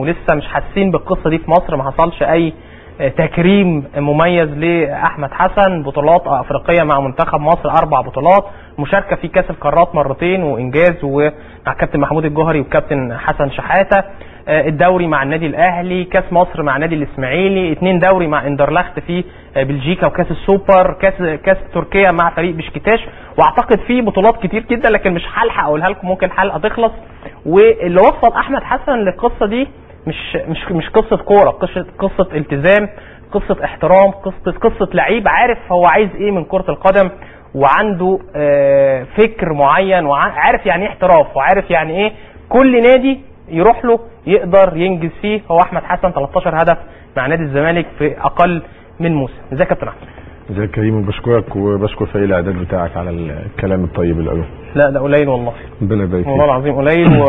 ولسه مش حاسين بالقصه دي في مصر. ما حصلش اي تكريم مميز لاحمد حسن. بطولات افريقيه مع منتخب مصر 4 بطولات، مشاركه في كاس القارات مرتين وانجاز ومع كابتن محمود الجوهري وكابتن حسن شحاته، الدوري مع النادي الاهلي، كاس مصر مع النادي الاسماعيلي، 2 دوري مع اندرلخت في بلجيكا، وكاس السوبر، كاس تركيا مع فريق بشكتاش. واعتقد في بطولات كتير جدا لكن مش هلحق اقولها لكم، ممكن حلقه تخلص. واللي وصل احمد حسن للقصه دي مش قصه كوره، قصه التزام، قصه احترام، قصه لعيب عارف هو عايز ايه من كره القدم، وعنده فكر معين، وعارف يعني ايه احتراف، وعارف يعني ايه كل نادي يروح له يقدر ينجز فيه. هو احمد حسن 13 هدف مع نادي الزمالك في اقل من موسم. ازيك يا كابتن احمد؟ ازيك كريم، وبشكرك وبشكر فريق الاعداد بتاعك على الكلام الطيب اللي قاله. لا ده قليل والله، ربنا يبارك فيك، والله العظيم قليل.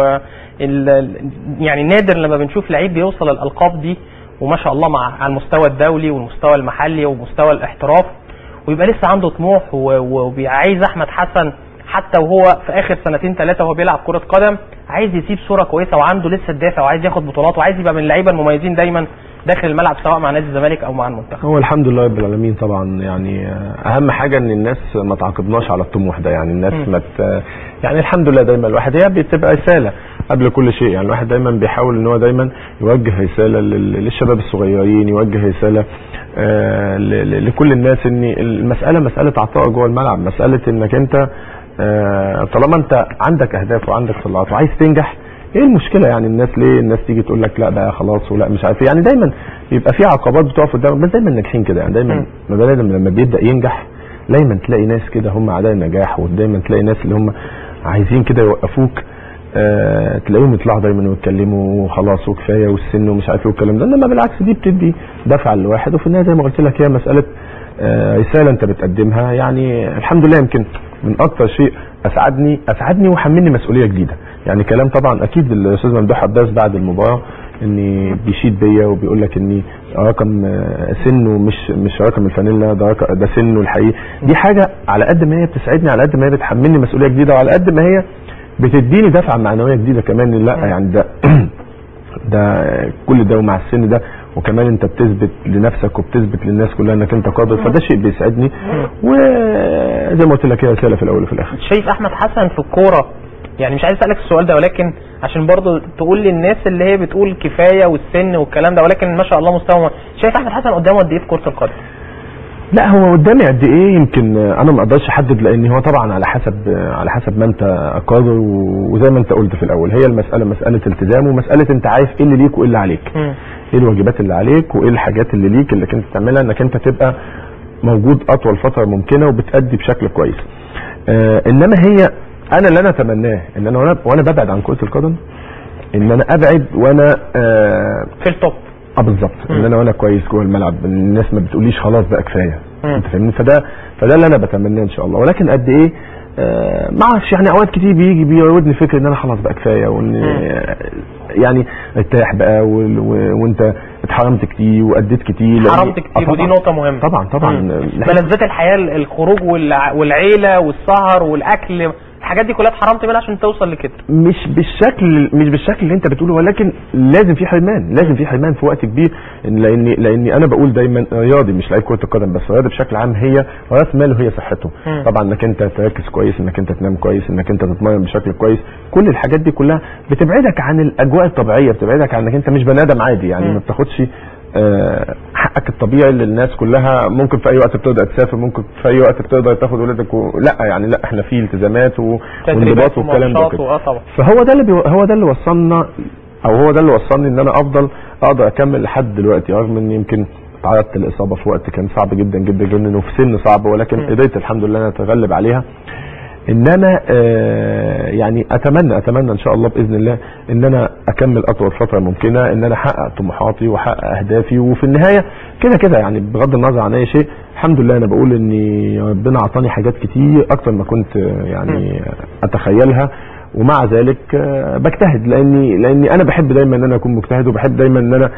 يعني نادر لما بنشوف لعيب بيوصل الالقاب دي، وما شاء الله على المستوى الدولي والمستوى المحلي ومستوى الاحتراف، ويبقى لسه عنده طموح وعايز احمد حسن حتى وهو في اخر 2 3 وهو بيلعب كرة قدم عايز يسيب صورة كويسة، وعنده لسه الدافع، وعايز ياخد بطولات، وعايز يبقى من اللعيبه المميزين دايما داخل الملعب سواء مع نادي الزمالك او مع المنتخب. هو الحمد لله رب العالمين. طبعا يعني اهم حاجه ان الناس ما تعاقبناش على الطموح ده، يعني الناس يعني الحمد لله دايما الواحد هي بتبقى رساله قبل كل شيء. يعني الواحد دايما بيحاول ان هو دايما يوجه رساله للشباب الصغيرين، يوجه رساله لكل الناس ان المساله مساله عطاء جوه الملعب، مساله انك انت طالما انت عندك اهداف وعندك طلعات وعايز تنجح، ايه المشكله؟ يعني الناس ليه الناس تيجي تقول لك لا بقى خلاص ولا مش عارف. يعني دايما بيبقى في عقبات بتقف قدامك، بس دايما ناجحين كده. يعني دايما لما بيبدا ينجح دايما تلاقي ناس كده هم اعداء النجاح، ودايما تلاقي ناس اللي هم عايزين كده يوقفوك، تلاقيهم يطلعوا دايما ويتكلموا وخلاص وكفايه والسن ومش عارف ايه والكلام ده. انما بالعكس دي بتدي دفعه للواحد، وفي النهايه زي ما قلت لك هي مساله رساله انت بتقدمها. يعني الحمد لله يمكن من اكتر شيء اسعدني وحملني مسؤوليه جديده. يعني كلام طبعا اكيد الاستاذ ممدوح عباس بعد المباراه اني بيشيد بيا وبيقول لك اني رقم سنه مش رقم الفانيلا، ده سنه الحقيقي. دي حاجه على قد ما هي بتسعدني، على قد ما هي بتحملني مسؤوليه جديده، وعلى قد ما هي بتديني دفعه معنويه جديده كمان. لا يعني ده كل ده ومع السن ده، وكمان انت بتثبت لنفسك وبتثبت للناس كلها انك انت قادر، فده شيء بيسعدني. وزي ما قلت لك هي رساله في الاول وفي الاخر. شايف احمد حسن في الكوره، يعني مش عايز اسالك السؤال ده ولكن عشان برضه تقول للناس اللي هي بتقول كفايه والسن والكلام ده، ولكن ما شاء الله مستوى، شايف احمد حسن قدامه قد ايه في كره القدم؟ لا هو قدامي قد ايه يمكن انا ما اقدرش احدد، لان هو طبعا على حسب ما انت قادر، وزي ما انت قلت في الاول هي المساله مساله التزام، ومساله انت عارف ايه اللي ليك وايه اللي عليك، ايه الواجبات اللي عليك وايه الحاجات اللي ليك اللي انت تعملها، انك انت تبقى موجود اطول فتره ممكنه وبتأدي بشكل كويس. انما هي انا اللي انا اتمناه ان انا وانا ببعد عن كره القدم ان انا ابعد وانا في التوب. بالظبط، ان انا وانا كويس جوه الملعب، الناس ما بتقوليش خلاص بقى كفايه، انت فاهمني؟ فده اللي انا بتمناه ان شاء الله. ولكن قد ايه ما اعرفش، يعني اوقات كتير بيجي بيراودني فكره ان انا خلاص بقى كفايه، وان يعني ارتاح بقى وانت اتحرمت كتير واديت كتير. حرمت كتير ودي نقطه مهمه. طبعا ملذات الحياه، الخروج والعيله والسهر والاكل، الحاجات دي كلها اتحرمت منها عشان توصل لكده. مش بالشكل اللي انت بتقوله، ولكن لازم في حرمان في وقت كبير. لاني انا بقول دايما رياضي مش لعيب كره القدم بس، رياضي بشكل عام هي راس ماله هي صحته. طبعا انك انت تركز كويس، انك انت تنام كويس، انك انت تتمرن بشكل كويس، كل الحاجات دي كلها بتبعدك عن الاجواء الطبيعيه، بتبعدك عن انك انت مش بني ادم عادي. يعني ما بتاخدش حقك الطبيعي اللي الناس كلها ممكن في اي وقت بتقدر تسافر، ممكن في اي وقت بتقدر تاخد ولادك لا يعني لا، احنا في التزامات وانضباط والكلام ده كده. فهو ده اللي وصلنا، او هو ده اللي وصلني ان انا اقدر اكمل لحد دلوقتي، رغم ان يمكن تعرضت للاصابه في وقت كان صعب جدا جدا جدا وفي سن صعب، ولكن قدرت الحمد لله ان اتغلب عليها. انما يعني اتمنى ان شاء الله باذن الله ان انا اكمل اطول فتره ممكنه، ان انا احقق طموحاتي واحقق اهدافي، وفي النهايه كده يعني بغض النظر عن اي شيء الحمد لله انا بقول ان ربنا اعطاني حاجات كتير اكتر ما كنت يعني اتخيلها، ومع ذلك بجتهد لاني انا بحب دايما ان انا اكون مجتهد، وبحب دايما ان انا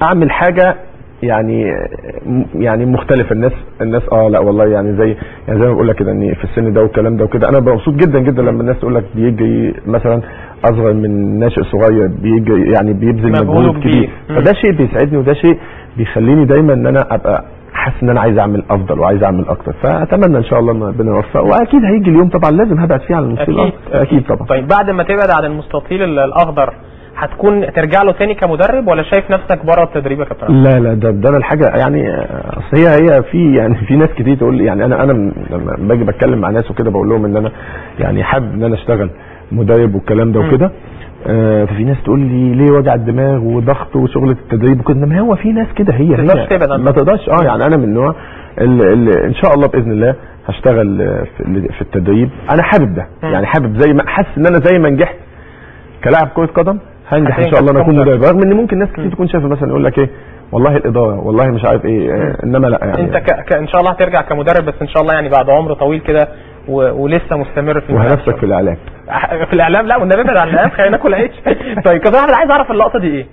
اعمل حاجه يعني مختلف. الناس لا والله يعني زي ما بقول لك كده ان في السن ده والكلام ده وكده. انا مبسوط جدا جدا لما الناس تقول لك بيجي مثلا اصغر من ناشئ صغير بيجي يعني بيبذل مجهود كبير، فده شيء بيسعدني وده شيء بيخليني دايما ان انا ابقى حاسس ان انا عايز اعمل افضل وعايز اعمل اكتر. فاتمنى ان شاء الله ان ربنا يوفق، واكيد هيجي اليوم طبعا لازم هبعد فيه على المستطيل. اكيد طبعا. طيب بعد ما تبعد عن المستطيل الاخضر هتكون ترجع له تاني كمدرب ولا شايف نفسك بره التدريب يا كابتن؟ لا ده انا الحاجه يعني اصل هي في ناس كتير تقول لي يعني انا لما باجي بتكلم مع ناس وكده بقول لهم ان انا يعني حابب ان انا اشتغل مدرب والكلام ده وكده. ففي ناس تقول لي ليه وجع الدماغ وضغط وشغله التدريب وكده. ما هو في ناس كده هي ما تقدرش يعني انا من النوع اللي ان شاء الله باذن الله هشتغل في التدريب. انا حابب ده يعني حابب زي ما حاسس ان انا زي ما نجحت كلاعب كره قدم هنجح ان شاء الله انا اكون مدرب، رغم ان ممكن ناس كتير تكون شايفه مثلا يقول لك ايه والله الاداره والله مش عارف ايه، انما لا يعني انت ان شاء الله هترجع كمدرب، بس ان شاء الله يعني بعد عمر طويل كده ولسه مستمر في وهنفسك في الاعلام. في الاعلام لا والنبي ابعد عن الاعلام خلينا ناكل عيش. طيب كابتن احمد عايز اعرف اللقطه دي ايه؟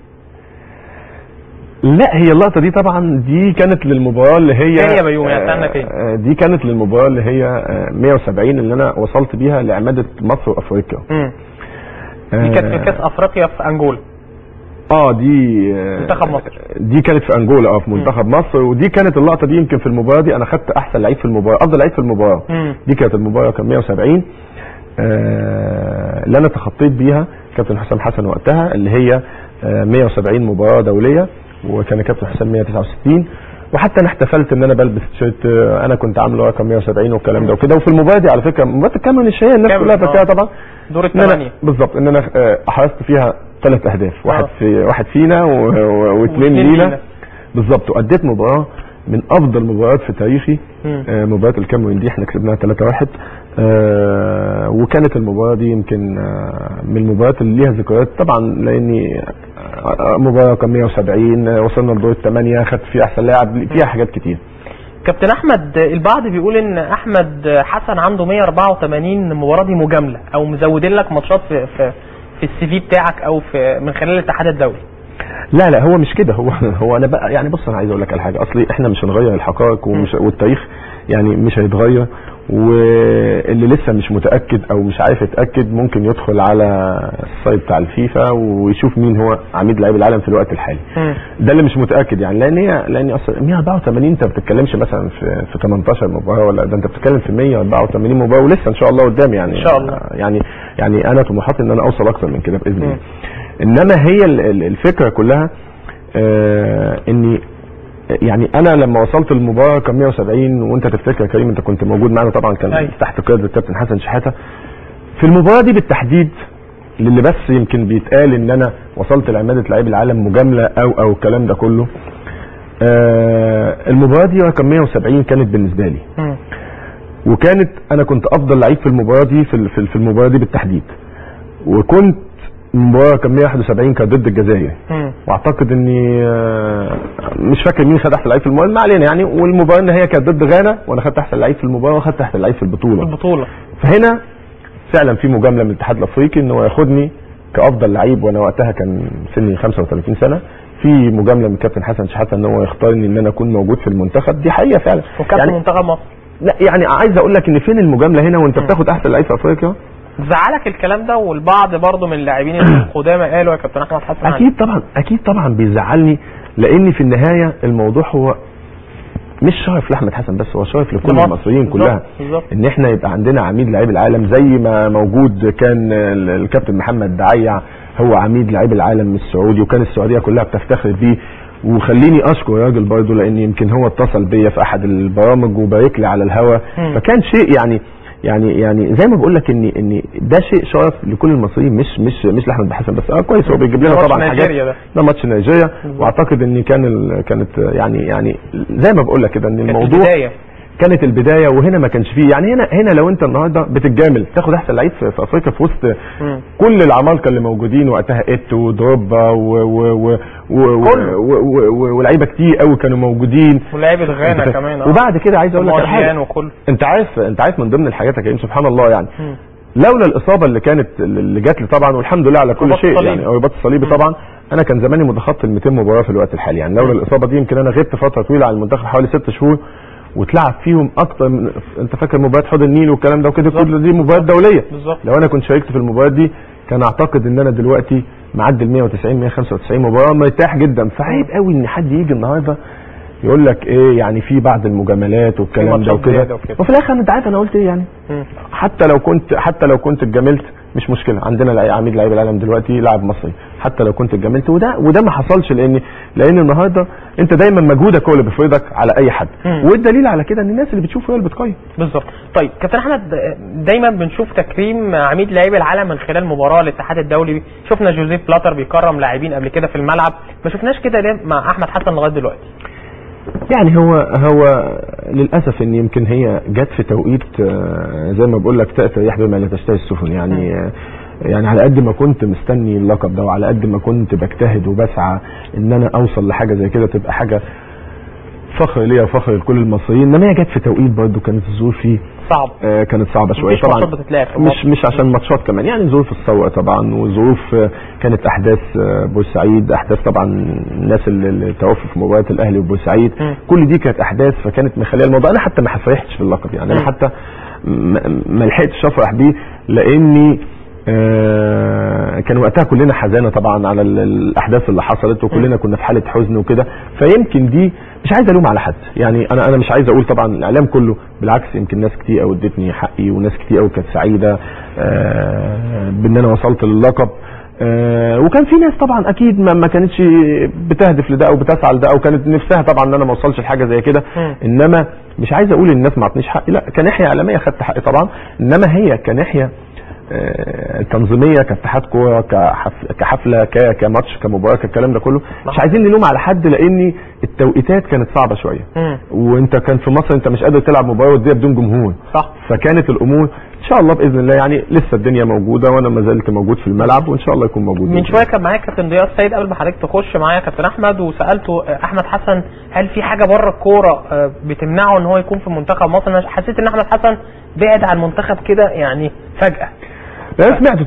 لا هي اللقطه دي طبعا دي كانت للمباراه اللي هي فين يا بيومي استنى فين؟ دي كانت للمباراه اللي هي 170 اللي انا وصلت بيها لعماده مصر وافريقيا. دي كانت في كاس افريقيا في انجولا. دي منتخب مصر. دي كانت في انجولا في منتخب مصر، ودي كانت اللقطه دي يمكن في المباراه دي انا خدت احسن لعيب في المباراه، افضل لعيب في المباراه. دي كانت المباراه كان 170 اللي انا تخطيت بيها كابتن حسام حسن وقتها، اللي هي 170 مباراه دوليه، وكان كابتن حسام 169. وحتى انا احتفلت ان انا بلبس تيشيرت انا كنت عامله رقم 170 والكلام ده وكده. وفي المباراه دي على فكره مباراه الكاميرون الشهيره الناس كلها فاكراها طبعا، دور الثمانيه بالظبط، ان انا احرزت فيها 3 اهداف، واحد فينا واثنين لينا بالظبط. واديت مباراه من افضل مباريات في تاريخي، مباراه الكاميرون دي احنا كسبناها 3-1. وكانت المباراه دي يمكن من المباريات اللي ليها ذكريات طبعا، لاني مباراه كان 170 وصلنا لدور الثمانيه، خدت فيها احسن لاعب، فيها حاجات كتير. كابتن احمد البعض بيقول ان احمد حسن عنده 184 مباراه دي مجامله، او مزودين لك ماتشات في السي في بتاعك او في من خلال الاتحاد الدولي. لا هو مش كده. هو انا بقى يعني بص انا عايز اقول لك على حاجه، اصلي احنا مش هنغير الحقائق والتاريخ يعني مش هيتغير. واللي لسه مش متاكد او مش عارف يتاكد ممكن يدخل على السايت بتاع الفيفا ويشوف مين هو عميد لاعبي العالم في الوقت الحالي. ده اللي مش متاكد يعني، لان اصلا 184 انت ما بتتكلمش مثلا في 18 مباراه، ولا ده انت بتتكلم في 184 مباراه، ولسه ان شاء الله قدام يعني ان شاء الله يعني انا طموحاتي ان انا اوصل اكتر من كده باذن الله. انما هي الفكره كلها اني يعني انا لما وصلت المباراه كان 170، وانت تفتكر يا كريم انت كنت موجود معنا طبعا، كان تحت قياده الكابتن حسن شحاته. في المباراه دي بالتحديد اللي بس يمكن بيتقال ان انا وصلت لعماده لاعبي العالم مجامله او الكلام ده كله، المباراه دي كان 170 كانت بالنسبه لي، وكانت انا كنت افضل لعيب في المباراه دي في المباراه دي بالتحديد. وكنت المباراه كان 171 كانت ضد الجزائر، واعتقد اني مش فاكر مين خد احسن لعيب في المباراه، ما علينا يعني. والمباراه ان هي كانت ضد غانا، وانا خدت احسن لعيب في المباراه وخدت احسن لعيب في البطوله. فهنا فعلا في مجامله من الاتحاد الافريقي ان هو ياخدني كافضل لعيب، وانا وقتها كان سني 35 سنه. في مجامله من الكابتن حسن شحاته ان هو يختارني ان انا اكون موجود في المنتخب، دي حقيقه فعلا. وكابتن يعني منتخب مصر. لا يعني عايز اقول لك ان فين المجامله هنا وانت بتاخد احسن لعيب في افريقيا؟ زعلك الكلام ده؟ والبعض برضه من اللاعبين القدامى قالوا يا كابتن احمد حسن اكيد طبعا بيزعلني، لان في النهايه الموضوع هو مش شرف لاحمد حسن بس، هو شرف لكل المصريين كلها. ان احنا يبقى عندنا عميد لاعبي العالم زي ما موجود كان الكابتن محمد دعيع هو عميد لاعبي العالم السعودي، وكان السعوديه كلها بتفتخر بيه. وخليني اشكر الراجل برضه، لان يمكن هو اتصل بيا في احد البرامج وبارك لي على الهوا، فكان شيء يعني زي ما بقول لك ان ده شيء شرف لكل المصريين، مش لاحمد حسن بس. كويس هو بيجيب لنا طبعا حاجات. ده ماتش نيجيريا، واعتقد ان كانت يعني زي ما بقول لك كده ان الموضوع كانت البدايه، وهنا ما كانش فيه يعني. هنا لو انت النهارده بتتجامل تاخد احسن لعيب في افريقيا في وسط كل العمالقه اللي موجودين وقتها، ايتو ودروبا ولاعيبه كتير قوي كانوا موجودين، ولاعيبه غانا كمان. وبعد كده عايز اقول لك حاجه، انت عارف من ضمن الحاجات يا كريم سبحان الله يعني، لولا الاصابه اللي جات لي طبعا، والحمد لله على كل شيء يعني، او الرباط الصليبي طبعا، انا كان زماني متخطي ال 200 مباراه في الوقت الحالي، يعني لولا الاصابه دي يمكن انا غبت فتره طويله عن المنتخب حوالي 6 شهور، واتلعب فيهم اكتر من، انت فاكر مباريات حوض النيل والكلام ده وكده، كل دي مباريات دوليه. لو انا كنت شاركت في المباريات دي كان اعتقد ان انا دلوقتي معدي ال 190 195 مباراه مرتاح جدا. فعيب قوي ان حد يجي النهارده يقول لك ايه يعني في بعض المجاملات والكلام ده وكده، وفي الاخر انت عارف انا قلت ايه يعني. حتى لو كنت اتجاملت مش مشكله، عندنا عميد لعيب العالم دلوقتي لاعب مصري، حتى لو كنت اتجاملت، وده ما حصلش، لان النهارده انت دايما مجهودك هو اللي بيفرضك على اي حد، والدليل على كده ان الناس اللي بتشوف هي اللي بتقيم. بالظبط. طيب كابتن احمد، دايما بنشوف تكريم عميد لاعبي العالم من خلال مباراه الاتحاد الدولي، شفنا جوزيف بلاتر بيكرم لاعبين قبل كده في الملعب، ما شفناش كده ليه مع احمد حسن لغايه دلوقتي؟ يعني هو للاسف ان يمكن هي جت في توقيت زي ما بقول لك تأتي الرياح بما لا تشتهي السفن، يعني على قد ما كنت مستني اللقب ده، وعلى قد ما كنت بجتهد وبسعى ان انا اوصل لحاجه زي كده تبقى حاجه فخر ليا وفخر لكل المصريين، انما هي جت في توقيت برضه كانت الظروف فيه صعب، كانت صعبه شويه طبعا، مش عشان ماتشات كمان، يعني ظروف الثوره طبعا، وظروف كانت احداث بورسعيد، احداث طبعا الناس اللي توفوا في مباراه الاهلي وبورسعيد، كل دي كانت احداث فكانت مخليه الموضوع. انا حتى ما فرحتش باللقب، يعني انا حتى ما لحقتش افرح بيه، لاني كان وقتها كلنا حزانه طبعا على الاحداث اللي حصلت، وكلنا كنا في حاله حزن وكده، فيمكن دي مش عايز الوم على حد، يعني انا مش عايز اقول طبعا الاعلام كله، بالعكس يمكن ناس كتير قوي ادتني حقي، وناس كتير قوي كانت سعيده بان انا وصلت للقب، وكان في ناس طبعا اكيد ما كانتش بتهدف لده او بتسعى لده، او كانت نفسها طبعا ان انا ما اوصلش لحاجه زي كده، انما مش عايز اقول الناس ما عطنيش حقي، لا، كناحيه اعلاميه خدت حقي طبعا، انما هي كناحيه تنظيميه كاتحاد كوره كحفله كماتش كمباراه كالكلام ده كله، مش عايزين نلوم على حد، لان التوقيتات كانت صعبه شويه، وانت كان في مصر انت مش قادر تلعب مباراه وديه بدون جمهور، صح، فكانت الامور ان شاء الله باذن الله، يعني لسه الدنيا موجوده وانا ما زلت موجود في الملعب، وان شاء الله يكون موجود. من شويه كان معايا كابتن ضياء السيد قبل ما حضرتك تخش معايا كابتن احمد، وسالته احمد حسن هل في حاجه بره الكوره بتمنعه ان هو يكون في منتخب مصر؟ انا حسيت ان احمد حسن بعد عن المنتخب كده يعني فجاه.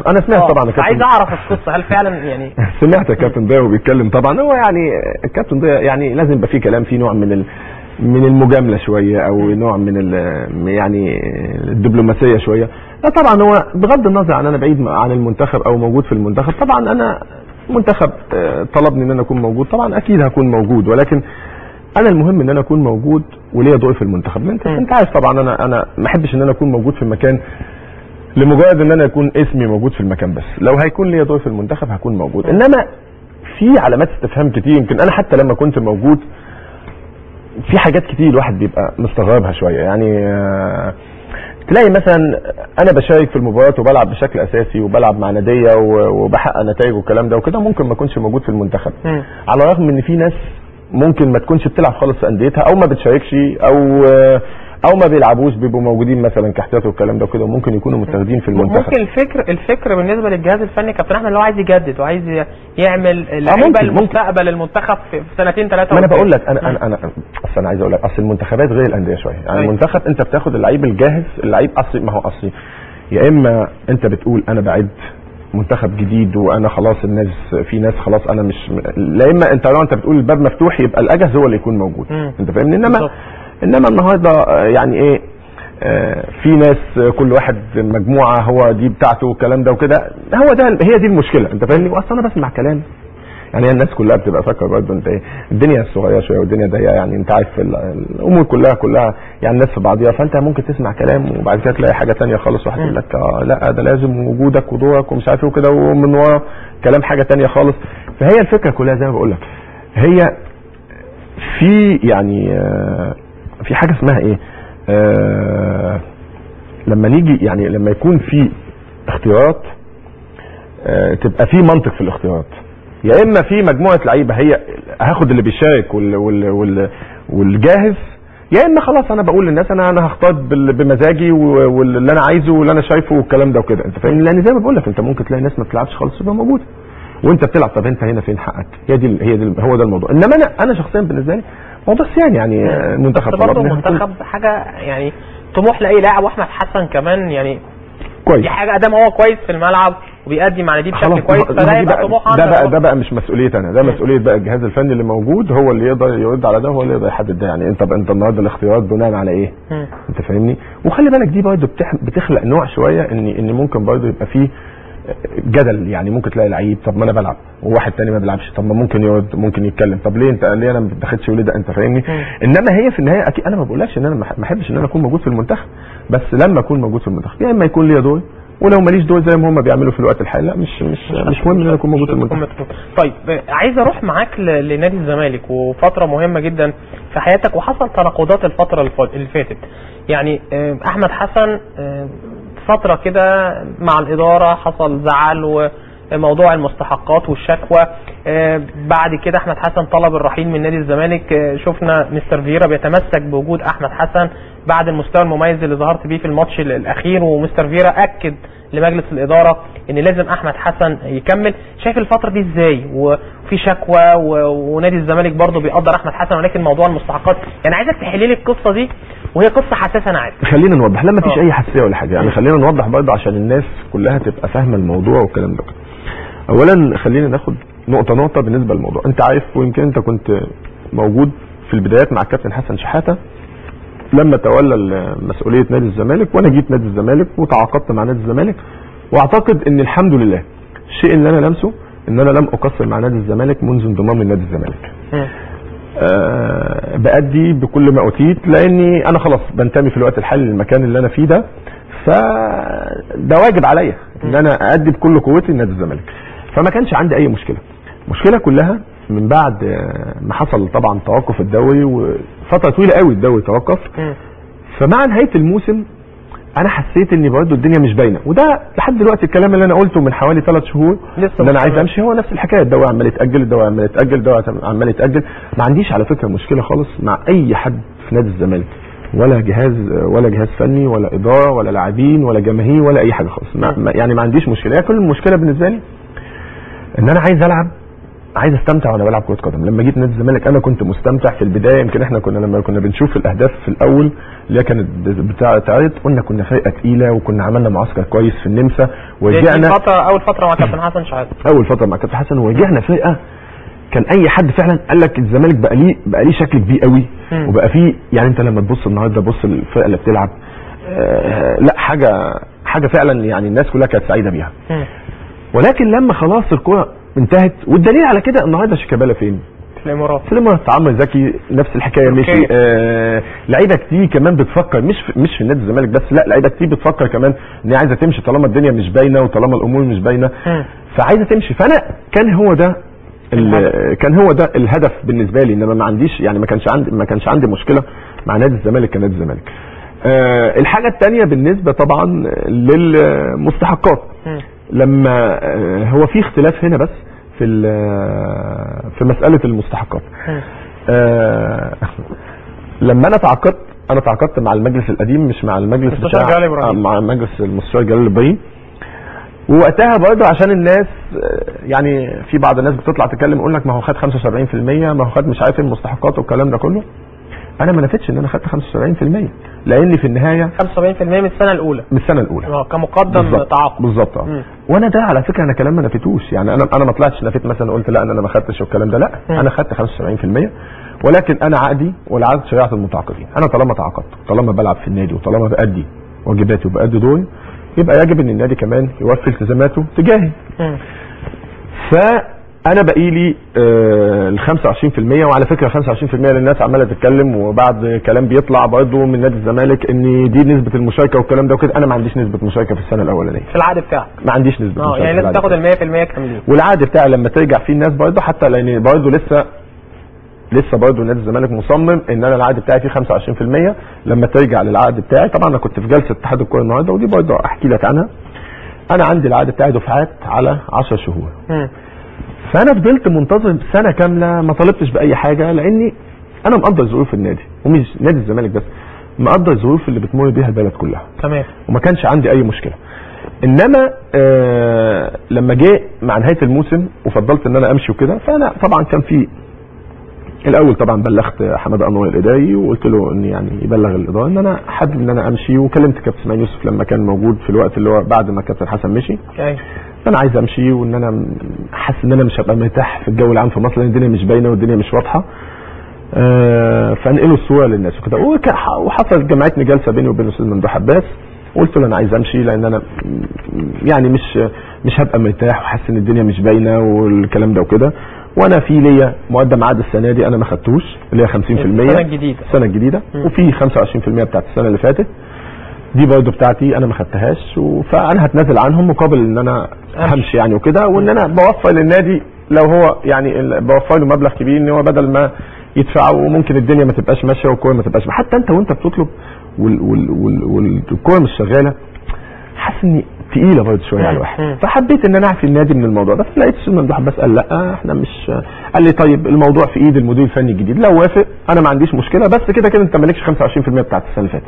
انا سمعت طبعا كابتن، عايز اعرف القصه، هل فعلا يعني سمعت الكابتن ضياء وبيتكلم طبعا، هو يعني الكابتن ضياء يعني لازم يبقى فيه كلام، فيه نوع من المجامله شويه، او نوع من يعني الدبلوماسيه شويه. لا طبعا هو بغض النظر عن انا بعيد عن المنتخب او موجود في المنتخب، طبعا انا منتخب طلبني ان انا اكون موجود، طبعا اكيد هكون موجود، ولكن انا المهم ان انا اكون موجود وليا دور في المنتخب. انت عارف طبعا انا ما احبش ان انا اكون موجود في المكان لمجرد ان انا يكون اسمي موجود في المكان بس، لو هيكون ليا دور في المنتخب هكون موجود، انما في علامات استفهام كتير، يمكن انا حتى لما كنت موجود في حاجات كتير الواحد بيبقى مستغربها شويه، يعني تلاقي مثلا انا بشارك في المباريات وبلعب بشكل اساسي وبلعب مع ناديه وبحقق نتائج والكلام ده وكده، ممكن ما اكونش موجود في المنتخب، على الرغم ان في ناس ممكن ما تكونش بتلعب خالص في انديتها، او ما بتشاركش، او ما بيلعبوش، بيبقوا موجودين مثلا كاحتياطي والكلام ده وكده، وممكن يكونوا متواجدين في المنتخب. ممكن الفكر بالنسبه للجهاز الفني كابتن احمد اللي هو عايز يجدد وعايز يعمل لعيبه المستقبل المنتخب في سنتين ثلاثه. ما انا بقول لك انا اصل انا عايز اقول لك، اصل المنتخبات غير الانديه شويه، يعني المنتخب انت بتاخد اللعيب الجاهز، اللعيب اصلي، ما هو اصلي، يا اما انت بتقول انا بعد منتخب جديد وانا خلاص الناس، في ناس خلاص انا مش، لا اما انت لو انت بتقول الباب مفتوح يبقى الاجهز هو اللي يكون موجود، انت فاهمني، انما النهارده يعني ايه، في ناس كل واحد مجموعه هو دي بتاعته والكلام ده وكده، هي دي المشكله، انت فاهمني. واصلا انا بسمع كلام، يعني الناس كلها بتبقى فاكره برضه انت ايه، الدنيا صغيره شويه والدنيا ضيقه، يعني انت عارف الامور كلها يعني الناس في بعضيها، فانت ممكن تسمع كلام وبعد كده تلاقي حاجه ثانيه خالص، واحد يقول لك لا ده لازم وجودك ودورك ومش عارف ايه وكده، ومن ورا كلام حاجه ثانيه خالص. فهي الفكره كلها زي ما بقول لك، هي في يعني في حاجه اسمها ايه، لما نيجي يعني لما يكون في اختيارات تبقى في منطق في الاختيارات، يا اما في مجموعه لعيبه هي هاخد اللي بيشارك والجاهز، يا اما خلاص انا بقول للناس انا هختار بمزاجي واللي انا عايزه واللي انا شايفه والكلام ده وكده، انت فاهمني، لان زي ما بقول لك انت ممكن تلاقي ناس ما بتلعبش خالص تبقى موجوده وانت بتلعب، طب انت هنا فين حقك؟ هو ده الموضوع. انما انا شخصيا بالنسبه لي موضوع يعني المنتخب برضه المنتخب حاجه يعني طموح لاي لاعب، واحمد حسن كمان يعني كويس، دي حاجه ادام هو كويس في الملعب وبيأدي مع نادي بشكل كويس، فده يبقى طموح ده بقى مش مسؤوليه انا، ده مسؤوليه بقى الجهاز الفني اللي موجود، هو اللي يقدر يرد على ده، هو اللي يقدر يحدد ده. يعني انت النهارده الاختيارات بناء على ايه؟ انت فاهمني؟ وخلي بالك دي برضه بتخلق نوع شويه ان ممكن برضه يبقى فيه جدل. يعني ممكن تلاقي لعيب طب ما انا بلعب وواحد تاني ما بيلعبش، طب ما ممكن يرد ممكن يتكلم، طب ليه انا ما بتاخدش وليه ده؟ انت فاهمني؟ انما هي في النهايه اكيد انا ما بقولكش ان انا ما احبش ان انا اكون موجود في المنتخب، بس لما اكون موجود في المنتخب يا اما يكون ليا دور، ولو ماليش دور زي ما هم بيعملوا في الوقت الحالي لا مش مهم ان انا اكون موجود في المنتخب. طيب عايز اروح معاك لنادي الزمالك، وفتره مهمه جدا في حياتك وحصل تناقضات الفتره اللي فاتت. يعني احمد حسن فتره كده مع الاداره حصل زعل وموضوع المستحقات والشكوى، بعد كده احمد حسن طلب الرحيل من نادي الزمالك، شفنا مستر فييرا بيتمسك بوجود احمد حسن بعد المستوى المميز اللي ظهرت بيه في الماتش الاخير، ومستر فييرا اكد لمجلس الاداره ان لازم احمد حسن يكمل. شايف الفتره دي ازاي؟ وفي شكوى ونادي الزمالك برضه بيقدر احمد حسن، ولكن موضوع المستحقات يعني عايزك تحلي لي القصه دي، وهي قصه حساسه انا عارف. خلينا نوضح، لا مفيش اي حساسيه ولا حاجه، يعني خلينا نوضح برضه عشان الناس كلها تبقى فاهمه الموضوع والكلام ده. اولا خلينا ناخد نقطه بالنسبه للموضوع. انت عارف ويمكن انت كنت موجود في البدايات مع الكابتن حسن شحاته لما تولى مسؤوليه نادي الزمالك، وانا جيت نادي الزمالك وتعاقدت مع نادي الزمالك، واعتقد ان الحمد لله الشيء اللي انا لمسه ان انا لم اقصر مع نادي الزمالك منذ انضمامي لنادي الزمالك. بأدي بكل ما اوتيت، لاني انا خلاص بنتمي في الوقت الحالي للمكان اللي انا فيه ده، فده واجب عليا ان انا أأدي بكل قوتي لنادي الزمالك. فما كانش عندي اي مشكله. المشكله كلها من بعد ما حصل طبعا توقف الدوري، وفتره طويله قوي الدوري توقف، فمع نهايه الموسم انا حسيت ان برضه الدنيا مش باينه، وده لحد دلوقتي الكلام اللي انا قلته من حوالي 3 شهور ان انا عايز امشي هو نفس الحكايه. الدوري عمال يتاجل، الدوري عمال يتاجل، الدوري عمال يتاجل. ما عنديش على فكره مشكله خالص مع اي حد في نادي الزمالك، ولا جهاز فني ولا اداره ولا لاعبين ولا جماهير ولا اي حاجه خالص. يعني ما عنديش مشكله. كل المشكله بالنسبه لي ان انا عايز العب، عايز استمتع وانا بلعب كره قدم. لما جيت نادي الزمالك انا كنت مستمتع في البدايه. يمكن احنا لما كنا بنشوف الاهداف في الاول اللي كانت بتاعت قلنا كنا فرقه تقيله، وكنا عملنا معسكر كويس في النمسا، ورجعنا اول فتره مع كابتن حسن شحاته، اول فتره مع كابتن حسن، ورجعنا فرقه كان اي حد فعلا قال لك الزمالك بقى ليه شكل كبير قوي، وبقى فيه يعني انت لما تبص النهارده بص الفرقه اللي بتلعب لا حاجه فعلا يعني الناس كلها كانت سعيده بيها. ولكن لما خلاص الكره انتهت، والدليل على كده النهارده شيكابالا فين؟ في الامارات. عمرو زكي نفس الحكايه مشي. لعيبه كتير كمان بتفكر مش في نادي الزمالك بس، لا لعيبه كتير بتفكر كمان ان هي عايزه تمشي طالما الدنيا مش باينه وطالما الامور مش باينه، فعايزه تمشي. فانا كان هو ده الهدف بالنسبه لي، انما ما عنديش يعني ما كانش عندي مشكله مع نادي الزمالك كنادي الزمالك. الحاجه الثانيه بالنسبه طبعا للمستحقات، لما هو في اختلاف هنا بس في مساله المستحقات. لما انا تعاقدت مع المجلس القديم مش مع المجلس مع مجلس المستشار جلال ابراهيم، ووقتها برضه عشان الناس يعني في بعض الناس بتطلع تتكلم يقول لك ما هو خد 75%، ما هو خد مش عارف المستحقات والكلام ده كله. انا ما نفتش ان انا خدت 75%، لان في النهايه 75% من السنه الاولى كمقدم تعاقد بالظبط. وانا ده على فكره انا كلام ما نفيتوش، يعني انا ما طلعتش نفيت مثلا قلت لا انا ما خدتش والكلام ده، لا انا خدت 75%، ولكن انا عقدي والعقد شريعه المتعاقدين. انا طالما تعاقدت، طالما بلعب في النادي، وطالما بأدي واجباتي وبأدي دوري، يبقى يجب ان النادي كمان يوفي التزاماته تجاهي. فانا بقي لي ال 25%. وعلى فكره 25% للناس عماله تتكلم، وبعد كلام بيطلع برضه من نادي الزمالك ان دي نسبه المشاركه والكلام ده وكده. انا ما عنديش نسبه مشاركه في السنه الاولانيه في العقد بتاعك، ما عنديش نسبه مشاركه. يعني لازم تاخد ال 100% كاملين. والعقد بتاعي لما ترجع فيه الناس برضه، حتى لان برضه لسه برضه نادي الزمالك مصمم ان انا العقد بتاعي فيه 25%. لما ترجع للعقد بتاعي، طبعا انا كنت في جلسه اتحاد الكوره النهارده ودي برضه احكي لك عنها. انا عندي العقد بتاعي دفعات على 10 شهور. فانا فضلت منتظر سنه كامله ما طلبتش باي حاجه، لاني انا مقدر ظروف النادي، ومش نادي الزمالك بس، مقدر الظروف اللي بتمر بيها البلد كلها. تمام. وما كانش عندي اي مشكله. انما لما جه مع نهايه الموسم وفضلت ان انا امشي وكده، فانا طبعا كان في الاول طبعا بلغت حماده انور الاداري، وقلت له ان يعني يبلغ الاداره ان انا حابب ان انا امشي، وكلمت كابتن اسماعيل يوسف لما كان موجود في الوقت اللي هو بعد ما كابتن حسن مشي. انا عايز امشي، وان انا حاسس ان انا مش هبقى مرتاح في الجو العام في مصر لان الدنيا مش باينه والدنيا مش واضحه. فانقلوا الصوره للناس وكده. وحصلت جمعتني جلسه بيني وبين الاستاذ ممدوح عباس، وقلت له انا عايز امشي لان انا يعني مش هبقى مرتاح وحاسس ان الدنيا مش باينه والكلام ده وكده، وانا في ليا مقدم عقد السنه دي انا ما خدتوش اللي هي 50% السنه الجديده وفي 25% بتاعت السنه اللي فاتت دي برضه بتاعتي انا ما خدتهاش، فانا هتنازل عنهم مقابل ان انا همشي يعني وكده، وان انا بوفر للنادي لو هو يعني بوفر له مبلغ كبير ان هو بدل ما يدفع وممكن الدنيا ما تبقاش ماشيه والكوره ما تبقاش حتى انت وانت بتطلب والكوره مش شغاله، حاسس ان تقيله برضه شويه على الواحد. فحبيت ان انا اعفي النادي من الموضوع ده، فلقيت الاستاذ ممدوح بس قال لا احنا مش، قال لي طيب الموضوع في ايد المدير الفني الجديد، لو وافق انا ما عنديش مشكله، بس كده كده انت مالكش 25% بتاعت السنه اللي فاتت.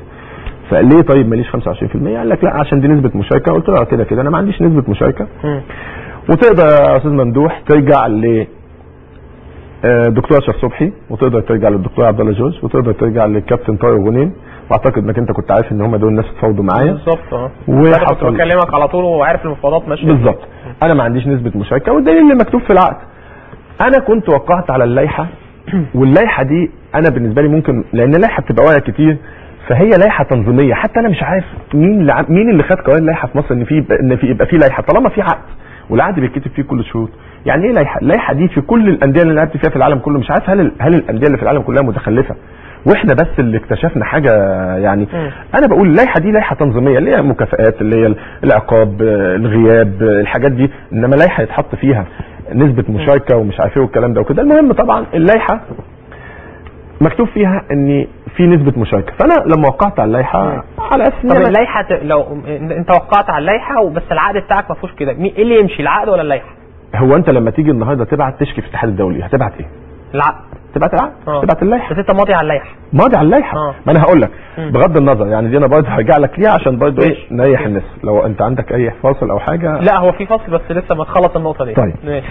فقال ليه طيب ماليش 25%؟ قال لك لا عشان دي نسبه مشاركه. قلت له كده كده انا ما عنديش نسبه مشاركه، وتقدر يا استاذ ممدوح ترجع ل دكتور اشرف صبحي، وتقدر ترجع للدكتور عبد الله جورج، وتقدر ترجع للكابتن طارق غنيم، واعتقد انك انت كنت عارف ان هم دول الناس اتفاوضوا معايا بالظبط. كنت بكلمك على طول وعارف المفاوضات ماشيه بالظبط. انا ما عنديش نسبه مشاركه، والدليل اللي مكتوب في العقد انا كنت وقعت على اللائحه، واللائحه دي انا بالنسبه لي ممكن لان اللائحه بتبقى واقعه كتير، فهي لائحه تنظيميه، حتى انا مش عارف مين اللي خد قرار اللائحه في مصر ان في يبقى في لائحه طالما في عقد، والعقد بيتكتب فيه كل الشروط. يعني ايه لائحه؟ اللائحه دي في كل الانديه اللي لعبت فيها في العالم كله، مش عارف هل الانديه اللي في العالم كلها متخلفه واحنا بس اللي اكتشفنا حاجه يعني. انا بقول اللائحه دي لائحه تنظيميه اللي هي مكافآت، اللي هي العقاب، الغياب، الحاجات دي، انما لائحه يتحط فيها نسبه مشاركه ومش عارف ايه والكلام ده وكده. المهم طبعا اللائحه مكتوب فيها ان في نسبه مشاركه، فانا لما وقعت على اللائحه على اساس طب اللائحه لو انت وقعت على اللائحه وبس العقد بتاعك ما فيهوش كده، ايه اللي يمشي، العقد ولا اللائحه؟ هو انت لما تيجي النهارده تبعت تشكي في الاتحاد الدولي هتبعت ايه؟ العقد. تبعت العقد، تبعت اللائحه، بس انت ماضي على اللائحه. ماضي على اللائحه. ما انا هقول لك بغض النظر يعني دي انا برضه هرجع لك ليها عشان برضه نريح الناس لو انت عندك اي فاصل او حاجه. لا هو في فاصل بس لسه ما تخلص النقطه دي. طيب ماشي.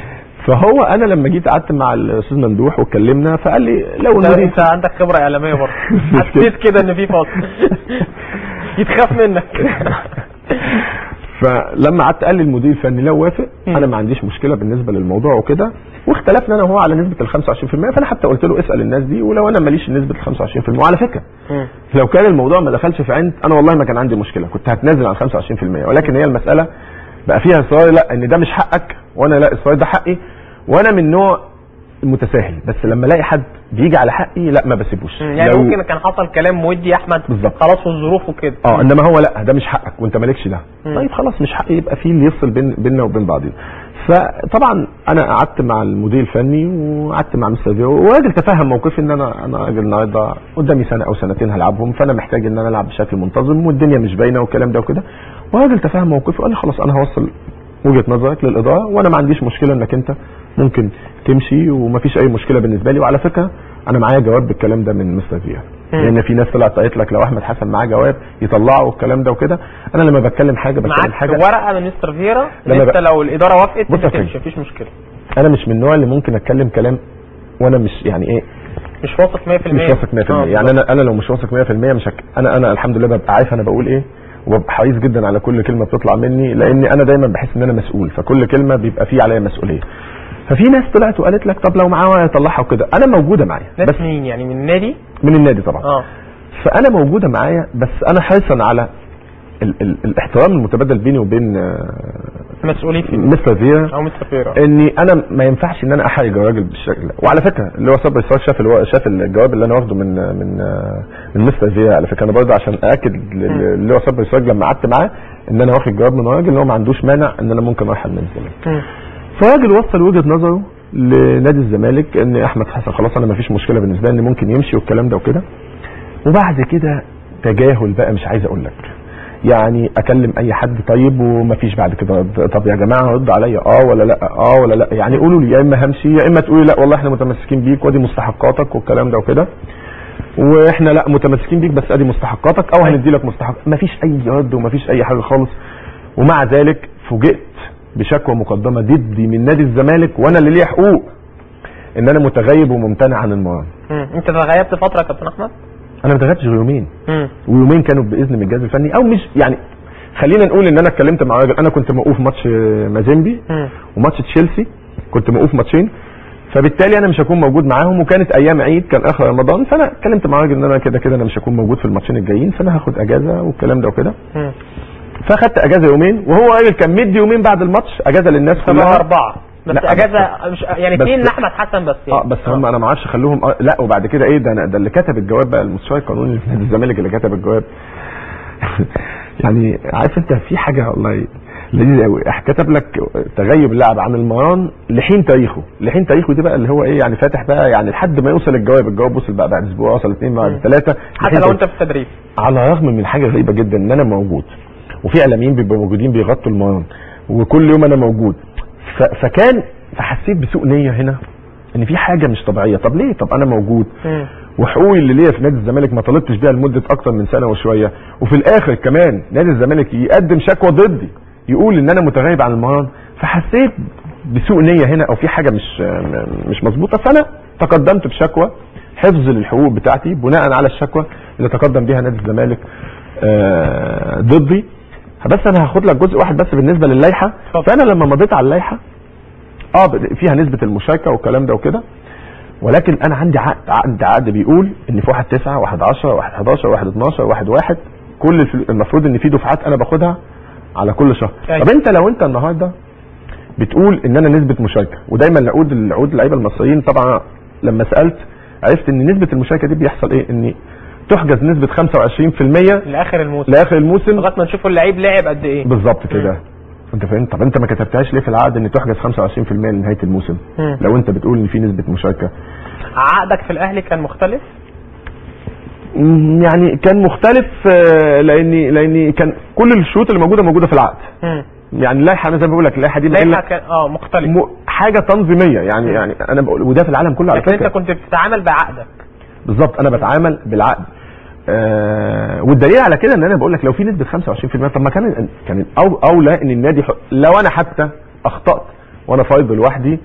فهو انا لما جيت قعدت مع الاستاذ ممدوح واتكلمنا فقال لي لو انت عندك خبره اعلاميه برضه حسيت كده ان في فاصل يتخاف منك. فلما قعدت قال لي المدير الفني لو وافق انا ما عنديش مشكله بالنسبه للموضوع وكده، واختلفنا انا وهو على نسبه ال 25%. فانا حتى قلت له اسال الناس دي ولو انا ماليش نسبه ال 25%. وعلى فكره لو كان الموضوع ما دخلش في عند انا والله ما كان عندي مشكله، كنت هتنازل عن 25%، ولكن هي المساله بقى فيها اصرار لا ان ده مش حقك وانا لا اصرار ده حقي، وانا من نوع متساهل، بس لما الاقي حد بيجي على حقي لا ما بسيبوش. يعني ممكن كان حصل كلام ودي يا احمد بالظبط خلاص والظروف وكده، انما هو لا ده مش حقك وانت مالكش ده. طيب خلاص مش حقي، يبقى في اللي يفصل بيننا وبين بعضنا. فطبعا انا قعدت مع المدير الفني وقعدت مع مستر فيرو، وراجل تفهم موقفي ان انا راجل النهارده قدامي سنه او سنتين هلعبهم، فانا محتاج ان انا العب بشكل منتظم والدنيا مش باينه والكلام ده وكده. وراجل تفهم موقفي وقال لي خلاص انا هوصل وجهه نظرك للاداره، وانا ما عنديش مشكله انك انت ممكن تمشي ومفيش اي مشكله بالنسبه لي. وعلى فكره انا معايا جواب بالكلام ده من مستر فيرو، لان في ناس طلعت قالت لك لو احمد حسن معاه جواب يطلعه والكلام ده وكده. انا لما بتكلم حاجه بتكلم حاجه ورقه من مستر فيرو انت لو الاداره وافقت مفيش مشكله. انا مش من النوع اللي ممكن اتكلم كلام وانا مش يعني ايه مش واثق 100%. مش واثق 100%. يعني انا لو مش واثق 100% مش انا الحمد لله ببقى عارف انا بقول ايه، وببقى حريص جدا على كل كلمه بتطلع مني، لاني انا دايما بحس ان انا مسؤول، فكل كلمه بيبقى فيه عليا مسؤوليه. ففي ناس طلعت وقالت لك طب لو معاه يطلعها وكده، انا موجوده معايا. بس مين يعني من النادي؟ من النادي طبعا. فانا موجوده معايا، بس انا حريصا على الاحترام المتبادل بيني وبين مسؤولين في مستر فيرو او مستر فيرو، اني انا ما ينفعش ان انا احرج الراجل بالشكل ده. وعلى فكره اللي هو صبري اسراج شاف الجواب اللي انا واخده من مستر فيرو. على فكره انا برضه عشان ااكد اللي هو صبري اسراج لما قعدت معاه ان انا واخد جواب من راجل ان هو ما عندوش مانع ان انا ممكن ارحل من الزمالك. فراجل وصل وجهه نظره لنادي الزمالك ان احمد حسن خلاص انا ما فيش مشكله بالنسبه لي ان ممكن يمشي والكلام ده وكده. وبعد كده تجاهل بقى مش عايز اقول لك، يعني اكلم اي حد طيب ومفيش بعد كده طب يا جماعه رد عليا ولا لا ولا لا، يعني قولوا لي يا اما همشي يا اما تقولوا لا والله احنا متمسكين بيك وادي مستحقاتك والكلام ده وكده، واحنا لا متمسكين بيك بس ادي مستحقاتك او هندي لك مستحق. مفيش اي رد ومفيش اي حاجه خالص. ومع ذلك فوجئت بشكوى مقدمه ضدي من نادي الزمالك وانا اللي ليا حقوق ان انا متغيب وممتنع عن المران. انت تغيبت فتره يا كابتن احمد؟ انا ما اتغيبتش غير يومين، ويومين كانوا باذن من الجهاز الفني او مش يعني خلينا نقول ان انا اتكلمت مع راجل، انا كنت موقوف ماتش مازيمبي وماتش تشيلسي، كنت موقوف ماتشين، فبالتالي انا مش هكون موجود معاهم، وكانت ايام عيد كان اخر رمضان، فانا اتكلمت مع راجل ان انا كده كده انا مش هكون موجود في الماتشين الجايين، فانا هاخد اجازه والكلام ده وكده. فاخدت اجازه يومين، وهو راجل كان مدي يومين بعد الماتش اجازه للناس كلها. 4 بس اجازه مش يعني 2 لاحمد حسن بس يعني. بس هم انا ما اعرفش خلوهم لا، وبعد كده ايه ده اللي كتب الجواب بقى المستشار القانوني لنادي الزمالك اللي كتب الجواب. يعني عارف انت في حاجه والله لذيذ قوي، كتب لك تغيب اللاعب عن المران لحين تاريخه، لحين تاريخه دي بقى اللي هو ايه يعني فاتح بقى يعني لحد ما يوصل الجواب وصل بقى بعد اسبوع، وصل 2 بعد 3، حتى لو انت في التدريب. على الرغم من حاجه غريبه جدا ان انا موجود، وفي اعلاميين بيبقوا موجودين بيغطوا المران، وكل يوم انا موجود، فحسيت بسوء نيه هنا ان في حاجه مش طبيعيه. طب ليه؟ طب انا موجود وحقوقي اللي ليا في نادي الزمالك ما طلبتش بيها لمده اكتر من سنه وشويه، وفي الاخر كمان نادي الزمالك يقدم شكوى ضدي يقول ان انا متغيب عن المران، فحسيت بسوء نيه هنا او في حاجه مش مظبوطه. فانا تقدمت بشكوى حفظ للحقوق بتاعتي بناء على الشكوى اللي تقدم بها نادي الزمالك ضدي. بس انا هاخد لك جزء واحد بس بالنسبه للائحه. فانا لما مضيت على اللائحه فيها نسبه المشاركه والكلام ده وكده، ولكن انا عندي عقد بيقول ان في 1/9 1/10 1/11 1/12 1/1 كل المفروض ان في دفعات انا باخدها على كل شهر. طب انت لو انت النهارده بتقول ان انا نسبه مشاركه، ودايما العقود اللعيبه المصريين طبعا لما سالت عرفت ان نسبه المشاركه دي بيحصل ايه، ان تحجز نسبه 25% لاخر الموسم لغايه ما نشوف اللعيب لعب قد ايه بالظبط كده. انت فاهم؟ طب انت ما كتبتهاش ليه في العقد ان تحجز 25% لنهايه الموسم لو انت بتقول ان في نسبه مشاركه؟ عقدك في الاهلي كان مختلف؟ يعني كان مختلف لاني كان كل الشروط اللي موجوده في العقد. يعني اللائحه انا زي ما بقول لك اللائحه دي كان مختلف، حاجه تنظيميه يعني انا بقول، وده في العالم كله على فكره. لكن انت كنت بتتعامل بعقدك. بالظبط، انا بتعامل بالعقد. والدليل على كده ان انا بقول لك لو في نسبه 25%، طب ما كان اولى ان النادي لو انا حتى اخطات وانا فايض لوحدي،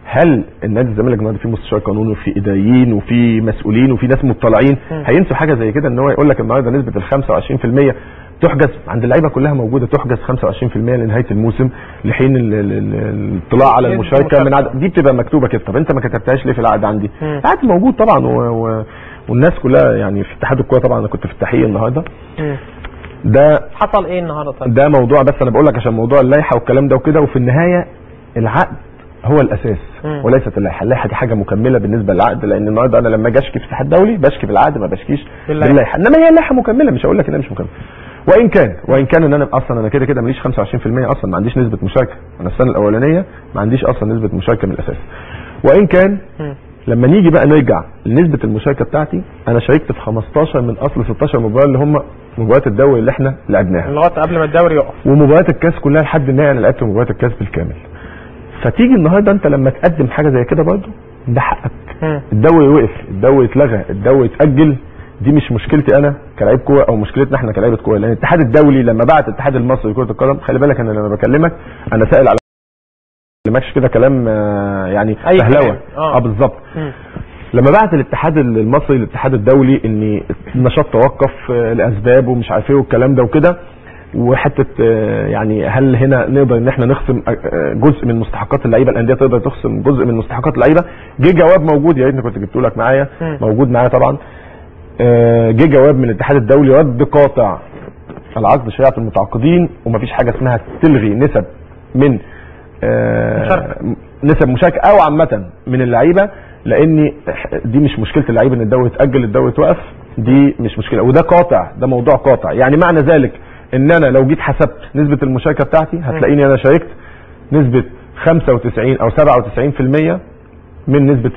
هل النادي الزمالك النهارده فيه مستشار قانوني وفي اداريين وفي مسؤولين وفي ناس مطلعين هينسوا حاجه زي كده؟ ان هو يقول لك النهارده نسبه ال 25% تحجز عند اللعيبه كلها موجوده، تحجز 25% لنهايه الموسم لحين الاطلاع على المشاركه من عدد، دي بتبقى مكتوبه كده. طب انت ما كتبتهاش ليه في العقد عندي؟ العقد موجود طبعا والناس كلها يعني في اتحاد الكوره طبعا. انا كنت في التحقيق النهارده. ده حصل ايه النهارده؟ طيب ده موضوع، بس انا بقول لك عشان موضوع اللائحه والكلام ده وكده، وفي النهايه العقد هو الاساس وليست اللائحه. اللائحه دي حاجه مكمله بالنسبه للعقد، لان النهارده انا لما اجي اشكي في الاتحاد الدولي بشكي بالعقد ما بشكيش باللائحه، انما هي اللائحه مكمله، مش هقول لك انها مش مكمله. وان كان ان انا اصلا انا كده ماليش 25%، اصلا ما عنديش نسبه مشاركه. انا السنه الاولانيه ما عنديش اصلا نسبه مشاركه من الاساس. وان كان لما نيجي بقى نرجع لنسبه المشاركه بتاعتي، انا شاركت في 15 من اصل 16 مباراه اللي هم مباريات الدوري اللي احنا لعبناها لغايه قبل ما الدوري يقف، ومباريات الكاس كلها لحد النهائي انا لعبت مباريات الكاس بالكامل. فتيجي النهارده انت لما تقدم حاجه زي كده برضه ده حقك. الدوري وقف، الدوري اتلغى، الدوري اتاجل، دي مش مشكلتي انا كلاعب كوره او مشكلتنا احنا كلاعيبه كوره، لان الاتحاد الدولي لما بعت الاتحاد المصري لكره القدم، خلي بالك انا لما بكلمك انا سائل على ماكش كده كلام يعني فهلوه. بالظبط. لما بعت الاتحاد المصري للاتحاد الدولي ان النشاط توقف لاسباب ومش عارف ايه والكلام ده وكده، وحته يعني هل هنا نقدر ان احنا نخصم جزء من مستحقات اللعيبه، الانديه تقدر تخصم جزء من مستحقات اللعيبه، جه جواب موجود، يا ريتني كنت جبته لك معايا، موجود معايا طبعا. جه جواب من الاتحاد الدولي رد قاطع العقد شريعه المتعاقدين، ومفيش حاجه اسمها تلغي نسب من نسب مشاركه او عامه من اللعيبه، لان دي مش مشكله اللعيبه ان الدوري يتاجل الدوري يتوقف، دي مش مشكله، وده قاطع، ده موضوع قاطع. يعني معنى ذلك ان انا لو جيت حسبت نسبه المشاركه بتاعتي هتلاقيني انا شاركت نسبه 95 او 97% من نسبه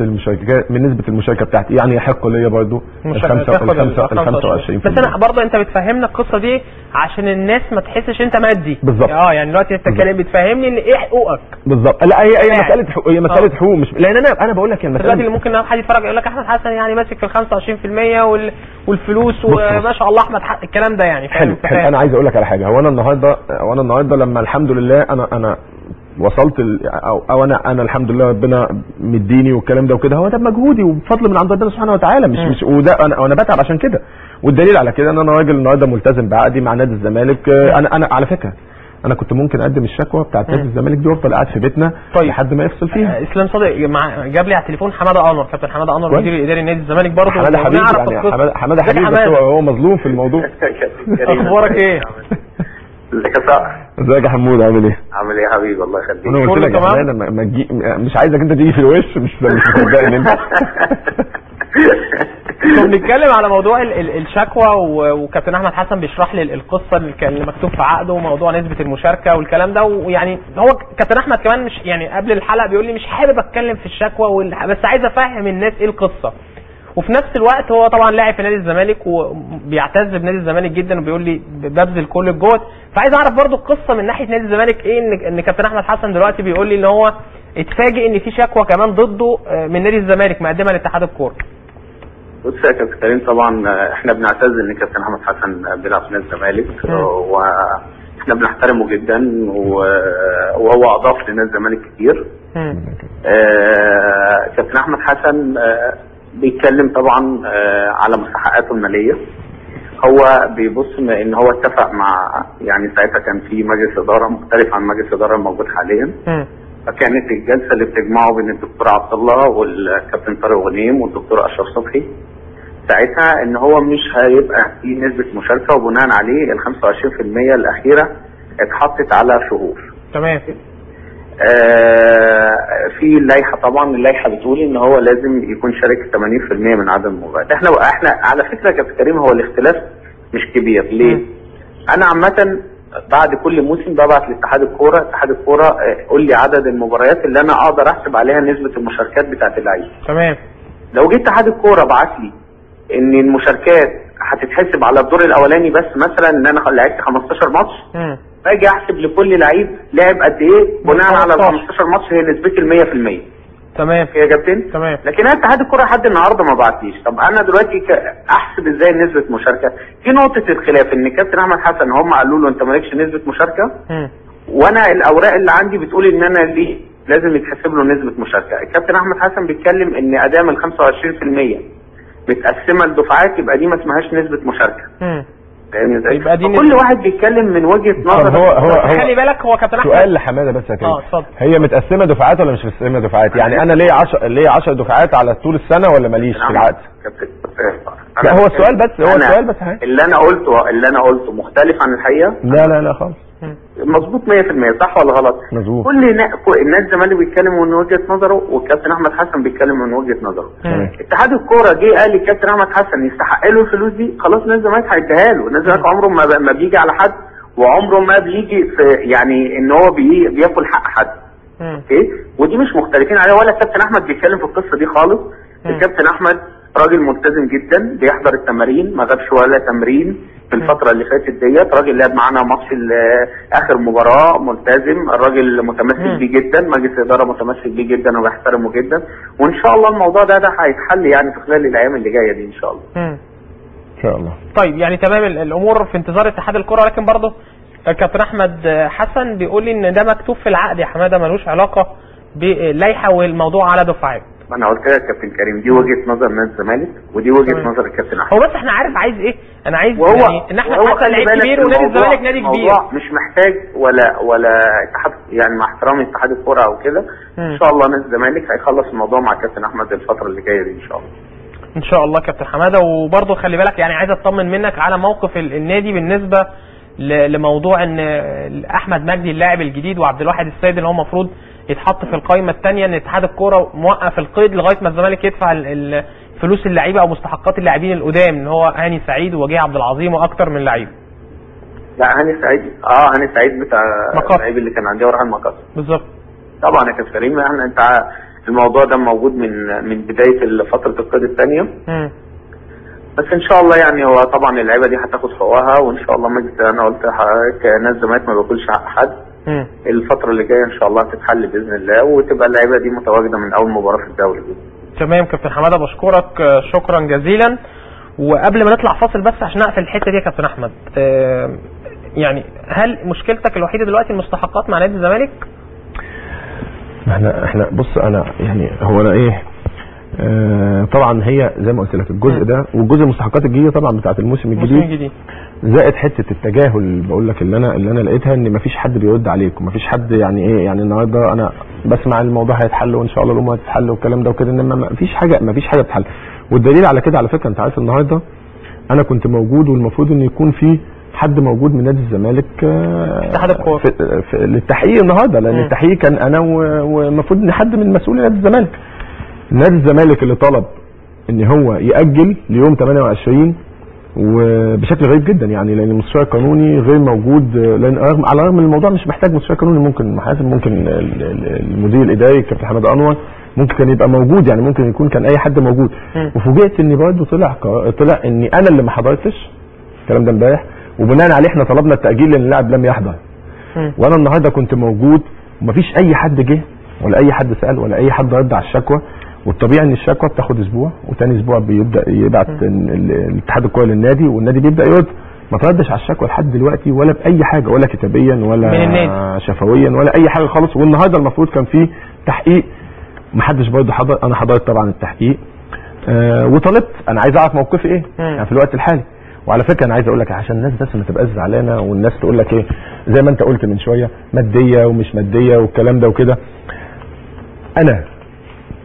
المشاركه بتاعتي، يعني يحق ليا برضه ال 25%. بس انا برضه انت بتفهمنا القصه دي عشان الناس ما تحسش انت مادي. بالظبط. يعني دلوقتي انت بتفهمني ان ايه حقوقك بالظبط. لا هي مساله حقوق، هي مساله حقوق، مش لان انا بقول لك المساله دلوقتي اللي ممكن حد يتفرج يقول لك احمد حسن يعني ماسك في ال 25% والفلوس وما شاء الله احمد الكلام ده يعني حلو. انا عايز اقول لك على حاجه. هو انا النهارده لما الحمد لله انا وصلت او انا الحمد لله ربنا مديني والكلام ده وكده، هو ده مجهودي وبفضل من عند ربنا سبحانه وتعالى، مش وده انا بتعب عشان كده. والدليل على كده ان انا راجل النهارده ملتزم بعقدي مع نادي الزمالك. انا على فكره انا كنت ممكن اقدم الشكوى بتاعت نادي الزمالك دي وافضل قاعد في بيتنا طيب. لحد ما يفصل فيها. اسلام صادق جاب لي على التليفون حماده انور، كابتن حماده انور مدير الاداري نادي الزمالك برضه. حماده حبيبي يعني حماده حبيبي بس هو مظلوم في الموضوع. اخبارك ايه؟ ازيك يا صاحبي؟ ازيك يا حمود عامل ايه؟ عامل ايه يا حبيبي؟ الله يخليك. انا قلت لك يا حماده ما تجي، مش عايزك انت تيجي في الوش، مش مصدقني انت. بنتكلم على موضوع الشكوى وكابتن احمد حسن بيشرح لي القصه اللي مكتوب في عقده وموضوع نسبه المشاركه والكلام ده. ويعني هو كابتن احمد كمان مش يعني قبل الحلقه بيقول لي مش حابب اتكلم في الشكوى بس عايز افهم الناس ايه القصه. وفي نفس الوقت هو طبعا لاعب في نادي الزمالك وبيعتز بنادي الزمالك جدا وبيقول لي ببذل كل الجهد. فعايز اعرف برضو القصه من ناحيه نادي الزمالك ايه، ان كابتن احمد حسن دلوقتي بيقول لي ان هو اتفاجئ ان في شكوى كمان ضده من نادي الزمالك مقدمها لاتحاد الكوره. بص يا كابتن كريم، طبعا احنا بنعتز ان كابتن احمد حسن بيلعب في نادي الزمالك واحنا بنحترمه جدا وهو اضاف لنادي الزمالك كتير. كابتن احمد حسن بيتكلم طبعا على مستحقاته الماليه. هو بيبص ان هو اتفق مع، يعني ساعتها كان في مجلس اداره مختلف عن مجلس الاداره الموجود حاليا. فكانت الجلسه اللي بتجمعه بين الدكتور عبد الله والكابتن طارق غنيم والدكتور اشرف صبحي ساعتها ان هو مش هيبقى في نسبه مشاركه، وبناء عليه ال 25% الاخيره اتحطت على شهور. تمام. في اللائحه طبعا، اللائحه بتقول ان هو لازم يكون شارك 80% من عدد المباريات. احنا على فكره يا كابتن كريم هو الاختلاف مش كبير. ليه؟ انا عامه بعد كل موسم ببعت لاتحاد الكوره، اتحاد الكوره قول لي عدد المباريات اللي انا اقدر احسب عليها نسبه المشاركات بتاعت اللعيبه. تمام. لو جيت اتحاد الكوره بعت لي ان المشاركات هتتحسب على الدور الاولاني بس، مثلا ان انا لعبت 15 ماتش، باجي احسب لكل لعيب لعب قد ايه بناء على ال 15 ماتش هي نسبتي ال 100%. تمام يا كابتن. تمام. لكن انا اتحاد الكوره لحد النهارده ما بعتليش. طب انا دلوقتي احسب ازاي نسبه مشاركه؟ في نقطه الخلاف ان كابتن احمد حسن هم قالوا له انت مالكش نسبه مشاركه، وانا الاوراق اللي عندي بتقول ان انا ليه لازم يتحسب له نسبه مشاركه. الكابتن احمد حسن بيتكلم ان ادام ال 25% متقسمه لدفعات يبقى دي ما اسمهاش نسبه مشاركه. يبقى دي كل واحد بيتكلم من وجهه نظر. هو خلي بالك هو كابتن احمد سؤال لحماده بس يا كريم. اتفضل. هي متقسمه دفعات ولا مش متقسمه دفعات؟ يعني انا ليه 10 دفعات على طول السنه ولا ماليش في العقد؟ لا هو السؤال بس، السؤال بس. اللي انا قلته مختلف عن الحقيقه؟ لا خالص. مظبوط 100%. صح ولا غلط؟ مظبوط. كل الناس الزمالك بيتكلم من وجهه نظره والكابتن احمد حسن بيتكلم من وجهه نظره. اتحاد الكوره جه قال للكابتن احمد حسن يستحق له الفلوس دي، خلاص نادي الزمالك هيديها له. نادي الزمالك عمره ما بيجي على حد، وعمره ما بيجي في يعني ان هو بياكل حق حد. اوكي؟ ودي مش مختلفين عليها، ولا الكابتن احمد بيتكلم في القصه دي خالص. الكابتن احمد راجل ملتزم جدا، بيحضر التمارين، ما غابش ولا تمرين في الفترة اللي فاتت ديت. راجل لعب معانا ماتش اخر مباراة، ملتزم، الراجل متمسك بيه جدا، مجلس الادارة متمسك بيه جدا وبيحترمه جدا، وان شاء الله الموضوع ده هيتحل يعني في خلال الايام اللي جاية دي ان شاء الله. ان شاء الله. طيب يعني تمام الامور في انتظار اتحاد الكرة، لكن برضه كابتن احمد حسن بيقول لي ان ده مكتوب في العقد يا حماده، ملوش علاقة باللائحة والموضوع على دفعات. انا قلت لك يا كابتن كريم دي وجهه نظر نادي الزمالك ودي وجهه نظر الكابتن احمد. هو بس احنا عايز ايه؟ انا عايز يعني ان احنا حسن لعيب كبير ونادي الزمالك نادي كبير. الموضوع مش محتاج ولا اتحاد، يعني مع احترامي اتحاد الكوره او كده. ان شاء الله نادي الزمالك هيخلص الموضوع مع الكابتن احمد الفتره اللي جايه دي ان شاء الله. ان شاء الله كابتن حماده. وبرضه خلي بالك يعني عايز اطمن منك على موقف النادي بالنسبه لموضوع ان احمد مجدي اللاعب الجديد وعبد الواحد السيد اللي هو المفروض يتحط في القائمه الثانيه، ان اتحاد الكوره موقف القيد لغايه ما الزمالك يدفع فلوس اللعيبه او مستحقات اللاعبين القدام، ان هو هاني سعيد ووجيه عبد العظيم واكثر من لعيب. لا هاني سعيد هاني سعيد بتاع اللعيب اللي كان عندي ورهان مقص. بالظبط. طبعا يا كابتن كريم انت الموضوع ده موجود من بدايه فتره القيد الثانيه. بس ان شاء الله يعني هو طبعا اللعيبه دي هتاخد حقوقها، وان شاء الله انا قلت كناس الزمالك ما بياكلش حق حد. الفترة اللي جاية ان شاء الله هتتحل باذن الله، وتبقى اللعيبة دي متواجدة من اول مباراة في الدوري. تمام كابتن حماده، بشكرك شكرا جزيلا. وقبل ما نطلع فاصل بس عشان اقفل الحتة دي يا كابتن احمد، يعني هل مشكلتك الوحيدة دلوقتي المستحقات مع نادي الزمالك؟ احنا بص، انا يعني هو انا طبعا هي زي ما قلت لك الجزء ده والجزء المستحقات الجديده طبعا بتاعه الموسم الجديد زائد حته التجاهل بقول لك اللي انا لقيتها ان مفيش حد بيرد عليك ومفيش حد يعني ايه يعني النهارده انا بسمع الموضوع هيتحل وان شاء الله الامور هتتحل والكلام ده وكده انما مفيش حاجه بتتحل. والدليل على كده على فكره انت عارف النهارده انا كنت موجود والمفروض ان يكون في حد موجود من نادي الزمالك اتحاد الكوره في للتحقيق النهارده لان التحقيق كان انا والمفروض ان حد من مسؤولي نادي الزمالك. نادي الزمالك اللي طلب ان هو يأجل ليوم 28 وبشكل غريب جدا يعني لان المستشار القانوني غير موجود لان على الرغم ان الموضوع مش محتاج مستشار قانوني ممكن محاسب ممكن المدير الاداري كابتن حماد انور ممكن كان يبقى موجود يعني ممكن يكون كان اي حد موجود. وفوجئت ان برضه طلع اني انا اللي ما حضرتش الكلام ده امبارح وبناء عليه احنا طلبنا التأجيل لان اللاعب لم يحضر. وانا النهارده كنت موجود ومفيش اي حد جه ولا اي حد سأل ولا اي حد رد على الشكوى. والطبيعي ان الشكوى بتاخد اسبوع وتاني اسبوع بيبدا يبعت الاتحاد الكوره للنادي والنادي بيبدا يرد. ما تردش على الشكوى لحد دلوقتي ولا باي حاجه ولا كتابيا ولا شفويا ولا اي حاجه خالص. والنهارده المفروض كان في تحقيق ما حدش برضه حضر. انا حضرت طبعا التحقيق وطلبت انا عايز اعرف موقفي ايه يعني في الوقت الحالي. وعلى فكره انا عايز اقول لك عشان الناس بس ما تبقاش زعلانه والناس تقول لك ايه زي ما انت قلت من شويه ماديه ومش ماديه والكلام ده وكده. انا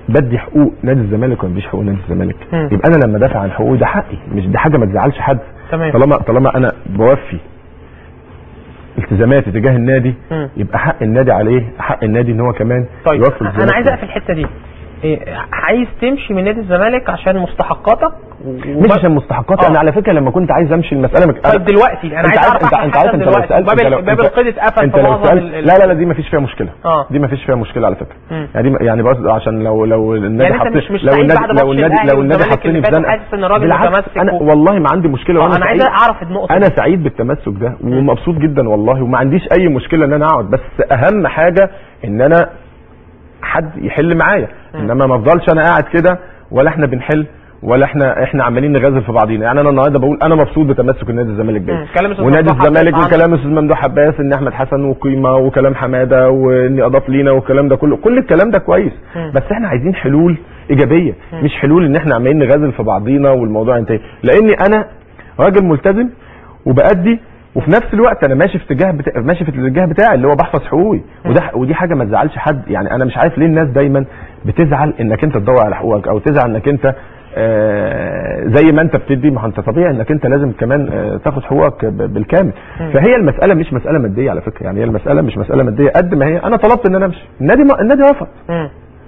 بدي حقوق نادي الزمالك ولا بديش حقوق نادي الزمالك يبقى انا لما دافع عن حقوقي ده حقي مش دي حاجه ما تزعلش حد. طالما انا بوفي التزاماتي تجاه النادي يبقى حق النادي عليه حق النادي ان هو كمان يوفي التزاماته. انا عايز اقف في الحته دي عايز تمشي من نادي الزمالك عشان مستحقاتك مش عشان مستحقاتي. انا على فكره لما كنت عايز امشي المساله طيب دلوقتي انا عايز اعرف انت عارف انت لو سالت باب القيد اتقفل انت لو سالت لا دي ما فيش فيها مشكله. دي ما فيش فيها مشكله على فكره يعني برضه عشان لو النادي يعني لو النادي حطني في زنقه حاسس ان الراجل متمسك انا والله ما عندي مشكله وانا انا عايز اعرف النقطه انا سعيد بالتمسك ده ومبسوط جدا والله وما عنديش اي مشكله ان انا اقعد. بس اهم حاجه ان انا حد يحل معايا انما ما افضلش انا قاعد كده ولا احنا بنحل ولا احنا عمالين نغازل في بعضينا. يعني انا النهارده بقول انا مبسوط بتمسك النادي الزمالك جاي ونادي الزمالك وكلام استاذ ممدوح عباس ان احمد حسن وقيمه وكلام حماده واني اضاف لينا والكلام ده كل الكلام ده كويس. بس احنا عايزين حلول ايجابيه مش حلول ان احنا عمالين نغازل في بعضينا والموضوع ينتهي. لاني انا راجل ملتزم وبأدي وفي نفس الوقت انا ماشي في الاتجاه بتاعي اللي هو بحفظ حقوقي ودي حاجه ما تزعلش حد. يعني انا مش عارف ليه الناس دايما بتزعل انك انت تدور على حقوقك او تزعل انك انت زي ما انت بتدي. ما انت طبيعي انك انت لازم كمان تاخد حقوقك بالكامل. فهي المساله مش مساله ماديه على فكره. يعني هي المساله مش مساله ماديه قد ما هي انا طلبت ان انا امشي النادي رفض.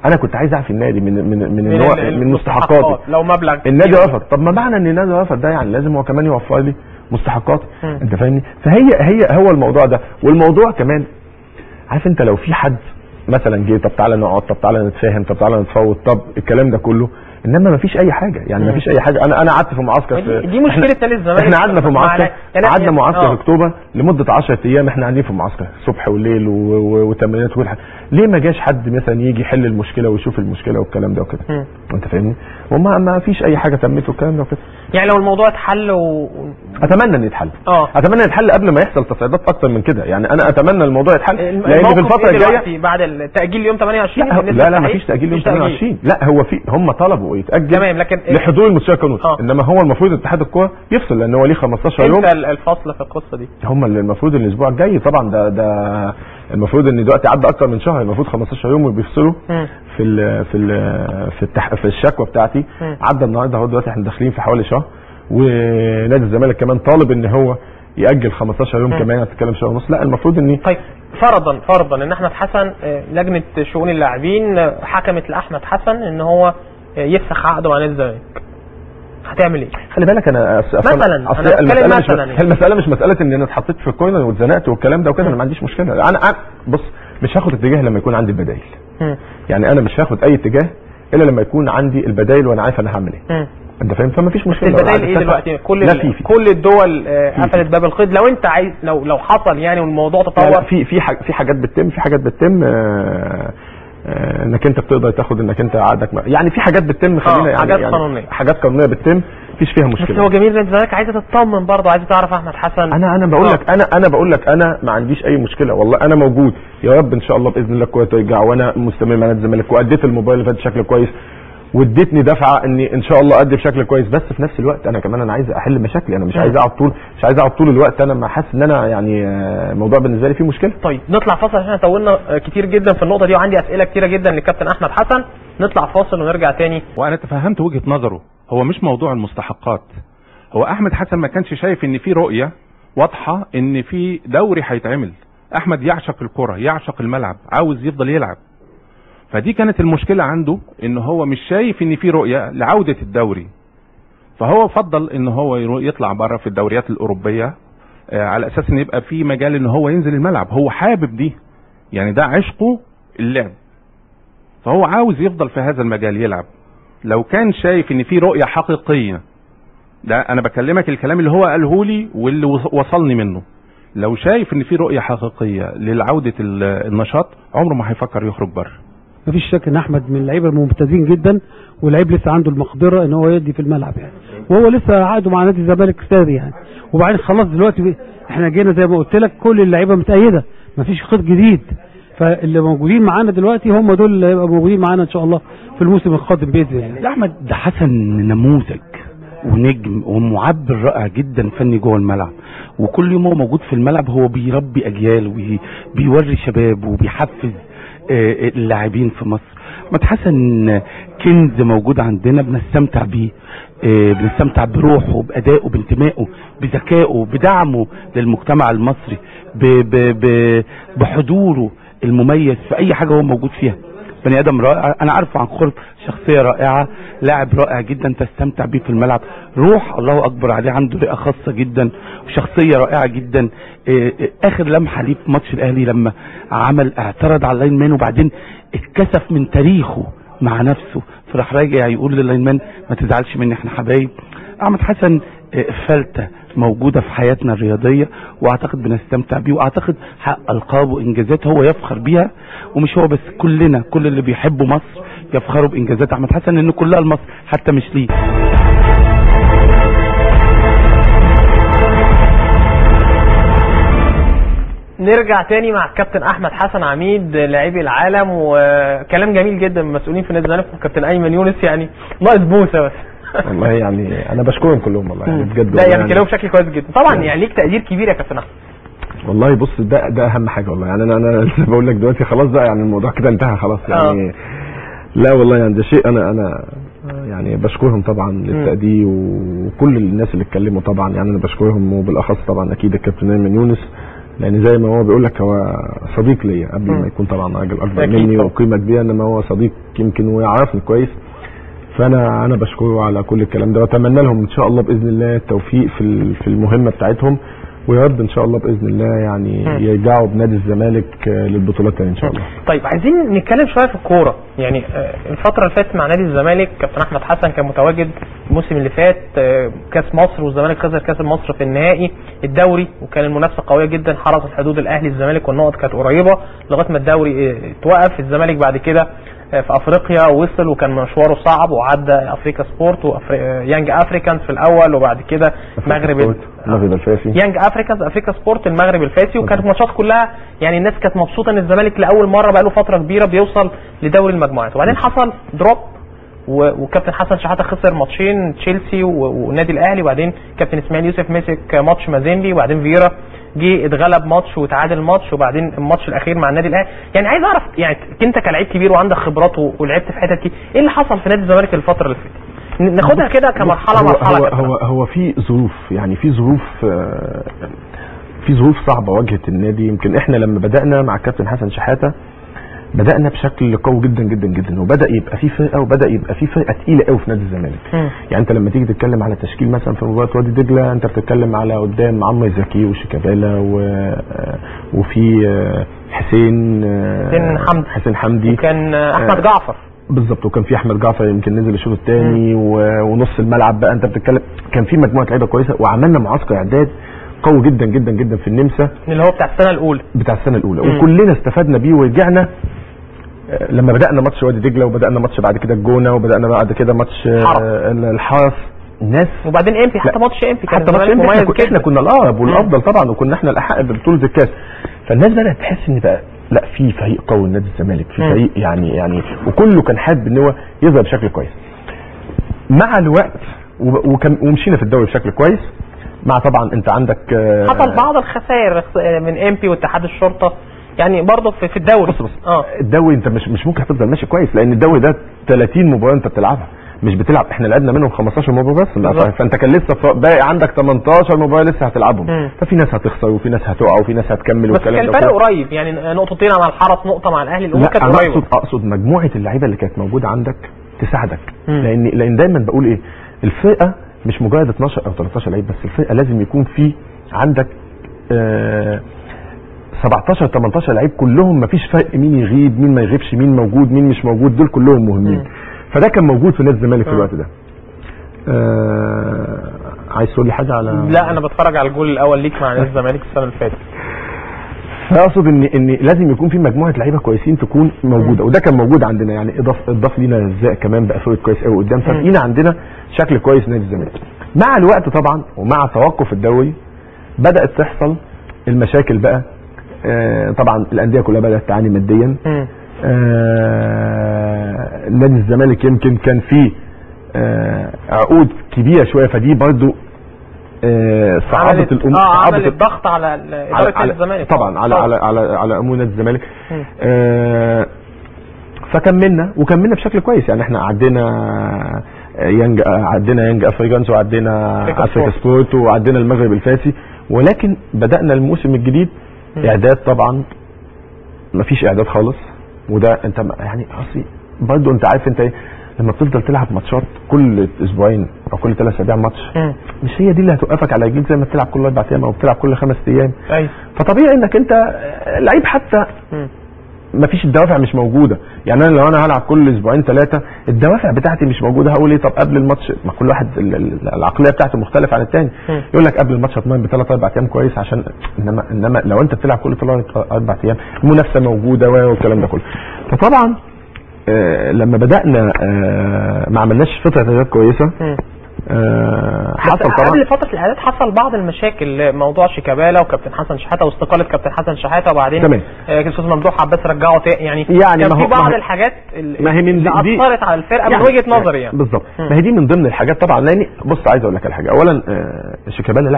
انا كنت عايز اعفي النادي من مستحقاتي لو مبلغ النادي رفض. طب ما معنى ان النادي رفض ده يعني لازم هو كمان يوفر لي مستحقاتي. انت فاهمني؟ هو الموضوع ده. والموضوع كمان عارف انت لو في حد مثلا جه طب تعالى نقعد طب تعالى نتفاهم طب تعالى نتفاوض طب الكلام ده كله انما ما فيش اي حاجه. يعني ما فيش اي حاجه. انا قعدت في معسكر دي مشكله نادي الزمالك. احنا قعدنا في معسكر قعدنا معسكر اكتوبر لمده 10 ايام احنا قاعدين في المعسكر الصبح والليل وتمرينات وكل حاجه. ليه ما جاش حد مثلا يجي يحل المشكله ويشوف المشكله والكلام ده وكده؟ انت فاهمني؟ وما ما فيش اي حاجه تمت والكلام ده وكده. يعني لو الموضوع اتحل اتمنى ان يتحل. اتمنى يتحل قبل ما يحصل تصعيدات اكتر من كده. يعني انا اتمنى الموضوع يتحل لان في الفتره الجايه بعد التاجيل يوم 28 لا ما فيش تاجيل يوم 28. لا هو هم طلبوا يتاجل تمام لكن لحضور المستشار القانوني. انما هو المفروض اتحاد الكوره يفصل لان هو ليه 15 يوم. امتى الفصل في القصه دي؟ هم اللي المفروض الاسبوع الجاي طبعا ده المفروض ان دلوقتي عدى اكتر من شهر. المفروض 15 يوم وبيفصلوا في الشكوى بتاعتي. عدى النهارده اهو دلوقتي احنا داخلين في حوالي شهر. ونادي الزمالك كمان طالب ان هو ياجل 15 يوم كمان. هتتكلم شهر ونص. لا المفروض ان طيب فرضا ان احمد حسن لجنه شؤون اللاعبين حكمت لاحمد حسن ان هو يفسخ عقده مع نادي الزمالك هتعمل ايه؟ خلي بالك انا المساله مش مساله ان انا اتحطيت في الكورنر واتزنقت والكلام ده وكده. انا ما عنديش مشكله. انا بص مش هاخد اتجاه لما يكون عندي البدايل. يعني انا مش هاخد اي اتجاه الا لما يكون عندي البدايل وانا عارف انا هعمل ايه. انت فاهم؟ فما فيش مشكله. البدايل ايه دلوقتي؟ كل الدول قفلت باب القيد. لو انت عايز لو حصل يعني والموضوع تطور في حاجات بتتم انك انت بتقدر تاخد انك انت عقدك يعني في حاجات بتتم. خلينا يعني حاجات قانونيه بتتم مفيش فيها مشكله. بس هو جميل نادي الزمالك عايزه تطمن برضه عايزه تعرف احمد حسن. انا بقول لك انا ما عنديش اي مشكله والله. انا موجود يا رب ان شاء الله باذن الله الكوره ترجع وانا مستمر مع نادي الزمالك واديت الموبايل اللي فات بشكل كويس وادتني دفعه اني ان شاء الله ادي بشكل كويس. بس في نفس الوقت انا كمان عايز احل مشاكلي، انا مش عايز اقعد طول الوقت انا حاسس ان انا يعني الموضوع بالنسبه لي فيه مشكله. طيب نطلع فاصل عشان طولنا كتير جدا في النقطه دي وعندي اسئله كتيره جدا للكابتن احمد حسن. نطلع فاصل ونرجع تاني. وانا تفهمت وجهه نظره، هو مش موضوع المستحقات. هو احمد حسن ما كانش شايف ان في رؤيه واضحه ان في دوري هيتعمل. احمد يعشق الكره، يعشق الملعب، عاوز يفضل يلعب. فدي كانت المشكله عنده، ان هو مش شايف ان في رؤيه لعوده الدوري. فهو فضل ان هو يطلع بره في الدوريات الاوروبيه على اساس ان يبقى في مجال ان هو ينزل الملعب. هو حابب دي، يعني ده عشقه اللعب، فهو عاوز يفضل في هذا المجال يلعب. لو كان شايف ان في رؤيه حقيقيه، ده انا بكلمك الكلام اللي هو قاله لي واللي وصلني منه، لو شايف ان في رؤيه حقيقيه للعوده النشاط عمره ما هيفكر يخرج بره. مفيش شك ان احمد من اللعيبه الممتازين جدا، واللعيب لسه عنده المقدره ان هو يدي في الملعب يعني، وهو لسه عقده مع نادي الزمالك ساري يعني. وبعدين خلاص دلوقتي احنا جينا زي ما قلت لك كل اللعيبه متأيده، مفيش خط جديد، فاللي موجودين معانا دلوقتي هم دول اللي هيبقوا موجودين معانا ان شاء الله في الموسم القادم باذن الله. احمد ده حسن نموذج ونجم ومعبر رائع جدا فني جوه الملعب، وكل يوم هو موجود في الملعب هو بيربي اجيال وبيوري شباب وبيحفز اللاعبين في مصر. احمد حسن كنز موجود عندنا بنستمتع بيه، بنستمتع بروحه، بأدائه، بانتمائه، بذكائه، بدعمه للمجتمع المصري، بحضوره المميز في اي حاجه هو موجود فيها. بني ادم رائع، انا عارفه عن قرب، شخصيه رائعه، لاعب رائع جدا تستمتع بيه في الملعب، روح الله اكبر عليه، عنده رئه خاصه جدا وشخصيه رائعه جدا. اخر لمحه ليه في ماتش الاهلي لما اعترض على اللاين مان وبعدين اتكسف من تاريخه مع نفسه، فراح راجع يقول لللاين مان ما تزعلش مني احنا حبايب. احمد حسن فلتة موجودة في حياتنا الرياضية، واعتقد بنستمتع بيه، واعتقد حقق القاب وانجازات هو يفخر بيها، ومش هو بس، كلنا كل اللي بيحبوا مصر يفخروا بانجازات احمد حسن، لان كلها لمصر حتى مش ليه. نرجع تاني مع الكابتن احمد حسن عميد لاعبي العالم، وكلام جميل جدا من المسؤولين في نادي الزمالك والكابتن ايمن يونس، يعني ناقص بوسه بس. والله يعني انا بشكرهم كلهم والله يعني بجد. لا يعني كلامهم بشكل كويس جدا طبعا، يعني ليك تقدير كبير يا كابتن احمد. والله بص ده اهم حاجه والله، يعني انا لسه بقول لك دلوقتي خلاص بقى، يعني الموضوع كده انتهى خلاص يعني. لا والله يعني ده شيء انا يعني بشكرهم طبعا للتقدير، وكل الناس اللي اتكلموا طبعا يعني انا بشكرهم، وبالاخص طبعا اكيد الكابتن ايمن يونس، لان زي ما هو بيقول لك هو صديق ليا قبل ما يكون طبعا راجل اكبر مني وقيمه كبيره، انما هو صديق يمكن ويعرفني كويس. فانا بشكره على كل الكلام ده، واتمنى لهم ان شاء الله باذن الله التوفيق في المهمه بتاعتهم، ويا رب ان شاء الله باذن الله يعني يرجعوا بنادي الزمالك للبطولات تاني ان شاء الله. طيب عايزين نتكلم شويه في الكوره، يعني الفتره اللي فاتت مع نادي الزمالك كابتن احمد حسن كان متواجد الموسم اللي فات كاس مصر، والزمالك خسر كاس مصر في النهائي الدوري، وكان المنافسه قويه جدا، حرصت حدود الاهلي الزمالك والنقط كانت قريبه لغايه ما الدوري اتوقف. الزمالك بعد كده في افريقيا وصل وكان مشواره صعب، وعدى افريكا سبورت ويانج افريكانز في الاول، وبعد كده المغرب الفاسي، يانج افريكانز، افريكا سبورت، المغرب الفاسي، وكانت ماتشات كلها يعني الناس كانت مبسوطه ان الزمالك لاول مره بقى له فتره كبيره بيوصل لدوري المجموعات. وبعدين حصل دروب، وكابتن حسن شحاته خسر ماتشين، تشيلسي والنادي الاهلي، وبعدين كابتن اسماعيل يوسف مسك ماتش مازيمبي، وبعدين فييرا جه اتغلب ماتش وتعادل ماتش، وبعدين الماتش الاخير مع النادي الاهلي. يعني عايز اعرف، يعني انت كلاعب كبير وعندك خبرات ولعبت في حتت كتير، ايه اللي حصل في نادي الزمالك الفتره اللي فاتت؟ ناخدها كده كمرحله مرحله. هو في ظروف، يعني في ظروف صعبه واجهت النادي. يمكن احنا لما بدانا مع الكابتن حسن شحاته بدانا بشكل قوي جدا جدا جدا، وبدا يبقى في فرقه، وبدا يبقى في فرقه ثقيله قوي في نادي الزمالك. يعني انت لما تيجي تتكلم على تشكيل مثلا في مباراه وادي دجله، انت بتتكلم على قدام عمرو زكي وشيكابالا وفي حسين حمدي، وكان احمد جعفر بالظبط، وكان في احمد جعفر يمكن نزل الشوط الثاني، ونص الملعب بقى انت بتتكلم كان في مجموعه لعيبه كويسه، وعملنا معسكر اعداد قوي جدا جدا جدا في النمسا اللي هو بتاع السنه الاولى وكلنا استفدنا بيه. ورجعنا لما بدانا ماتش وادي دجله، وبدانا ماتش بعد كده الجونه، وبدانا بعد كده ماتش الحرس الناس، وبعدين امبي، حتى ماتش امبي كان مميز، احنا كنا الاقرب والافضل طبعا، وكنا احنا الاحق ببطوله الكاس. فالناس بدات تحس ان بقى لا في فريق قوي نادي الزمالك، في فريق يعني وكله كان حابب ان هو يظهر بشكل كويس. مع الوقت ومشينا في الدوري بشكل كويس، مع طبعا انت عندك حصل بعض الخسائر من امبي واتحاد الشرطه يعني برضه في الدوري. بص الدوري انت مش ممكن هتفضل ماشي كويس، لان الدوري ده 30 مباراه انت بتلعبها، مش بتلعب، احنا لعبنا منهم 15 مباراه بس، فانت كان لسه باقي عندك 18 مباراه لسه هتلعبهم. ففي ناس هتخسر وفي ناس هتقع وفي ناس هتكمل والكلام ده. بس كان الفرق قريب يعني، نقطتين مع الحرس، نقطه مع الاهلي، الامور كانت قريبه. اقصد مجموعه اللعيبه اللي كانت موجوده عندك تساعدك، لان دايما بقول ايه، الفرقه مش مجرد 12 او 13 لعيب بس، الفرقه لازم يكون في عندك 17 18 لعيب كلهم مفيش فرق مين يغيب مين ما يغيبش، مين موجود مين مش موجود، دول كلهم مهمين. فده كان موجود في نادي الزمالك في الوقت ده. عايز تقول لي حاجه على؟ لا انا بتفرج على الجول الاول ليك مع نادي الزمالك السنه اللي فاتت. فاقصد ان لازم يكون في مجموعه لعيبه كويسين تكون موجوده، وده كان موجود عندنا يعني، اضاف لينا رزاق كمان بقى فريق كويس قوي قدام، فبقينا عندنا شكل كويس نادي الزمالك. مع الوقت طبعا ومع توقف الدوري بدات تحصل المشاكل بقى. طبعا الانديه كلها بدات تعاني ماديا. نادي الزمالك يمكن كان فيه عقود كبيره شويه، فدي برضو صعبت الامور، عملت ضغط على اداره نادي الزمالك طبعا على امور نادي الزمالك. فكملنا بشكل كويس يعني، احنا عدينا يانج افريكانز، وعدينا افريكا سبورت، وعدينا المغرب الفاسي، ولكن بدانا الموسم الجديد اعداد طبعا مفيش اعداد خالص. وده انت يعني اصلي برضه انت عارف انت ايه، لما بتفضل تلعب ماتشات كل اسبوعين او كل 3 اسابيع ماتش، مش هي دي اللي هتوقفك على رجليك زي ما بتلعب كل 4 ايام او بتلعب كل 5 ايام. ايوه، فطبيعي انك انت لعيب حتى مفيش الدوافع مش موجوده يعني. انا لو انا هلعب كل اسبوعين 3 الدوافع بتاعتي مش موجوده، هقول ايه؟ طب قبل الماتش، ما كل واحد العقليه بتاعته مختلفه عن الثاني، يقول لك قبل الماتش اطمن ب3 4 ايام كويس، عشان انما لو انت بتلعب كل 3 4 ايام المنافسه موجوده والكلام ده كله. فطبعا لما بدانا ما عملناش فتره اعداد كويسه. حصل طبعا قبل فتره الاعداد حصل بعض المشاكل، موضوع شيكابالا وكابتن حسن شحاته واستقاله كابتن حسن شحاته، وبعدين الاستاذ ممدوح عباس رجعه يعني كان في بعض الحاجات اللي اثرت على الفرقه من وجهه نظري يعني. بالظبط، ما هي دي من ضمن الحاجات طبعا. لان بص عايز اقول لك على حاجه، اولا شيكابالا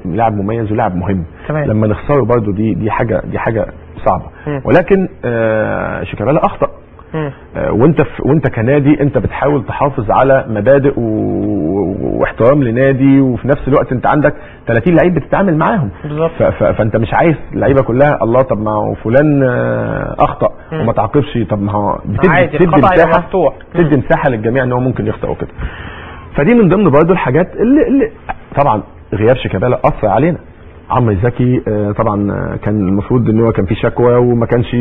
لاعب مميز ولاعب مهم، لما نخسره برضه دي حاجه صعبه، ولكن شيكابالا اخطا. وانت كنادي انت بتحاول تحافظ على مبادئ واحترام لنادي، وفي نفس الوقت انت عندك 30 لعيب بتتعامل معاهم، فانت مش عايز اللعيبه كلها الله طب ما هو فلان اخطا وما تعاقبش، طب ما هو بتدي مساحه للجميع ان هو ممكن يخطئ وكده. فدي من ضمن برضه الحاجات اللي طبعا غياب شيكابالا اثر علينا. عمرو زكي طبعا كان المفروض ان هو كان في شكوى وما كانش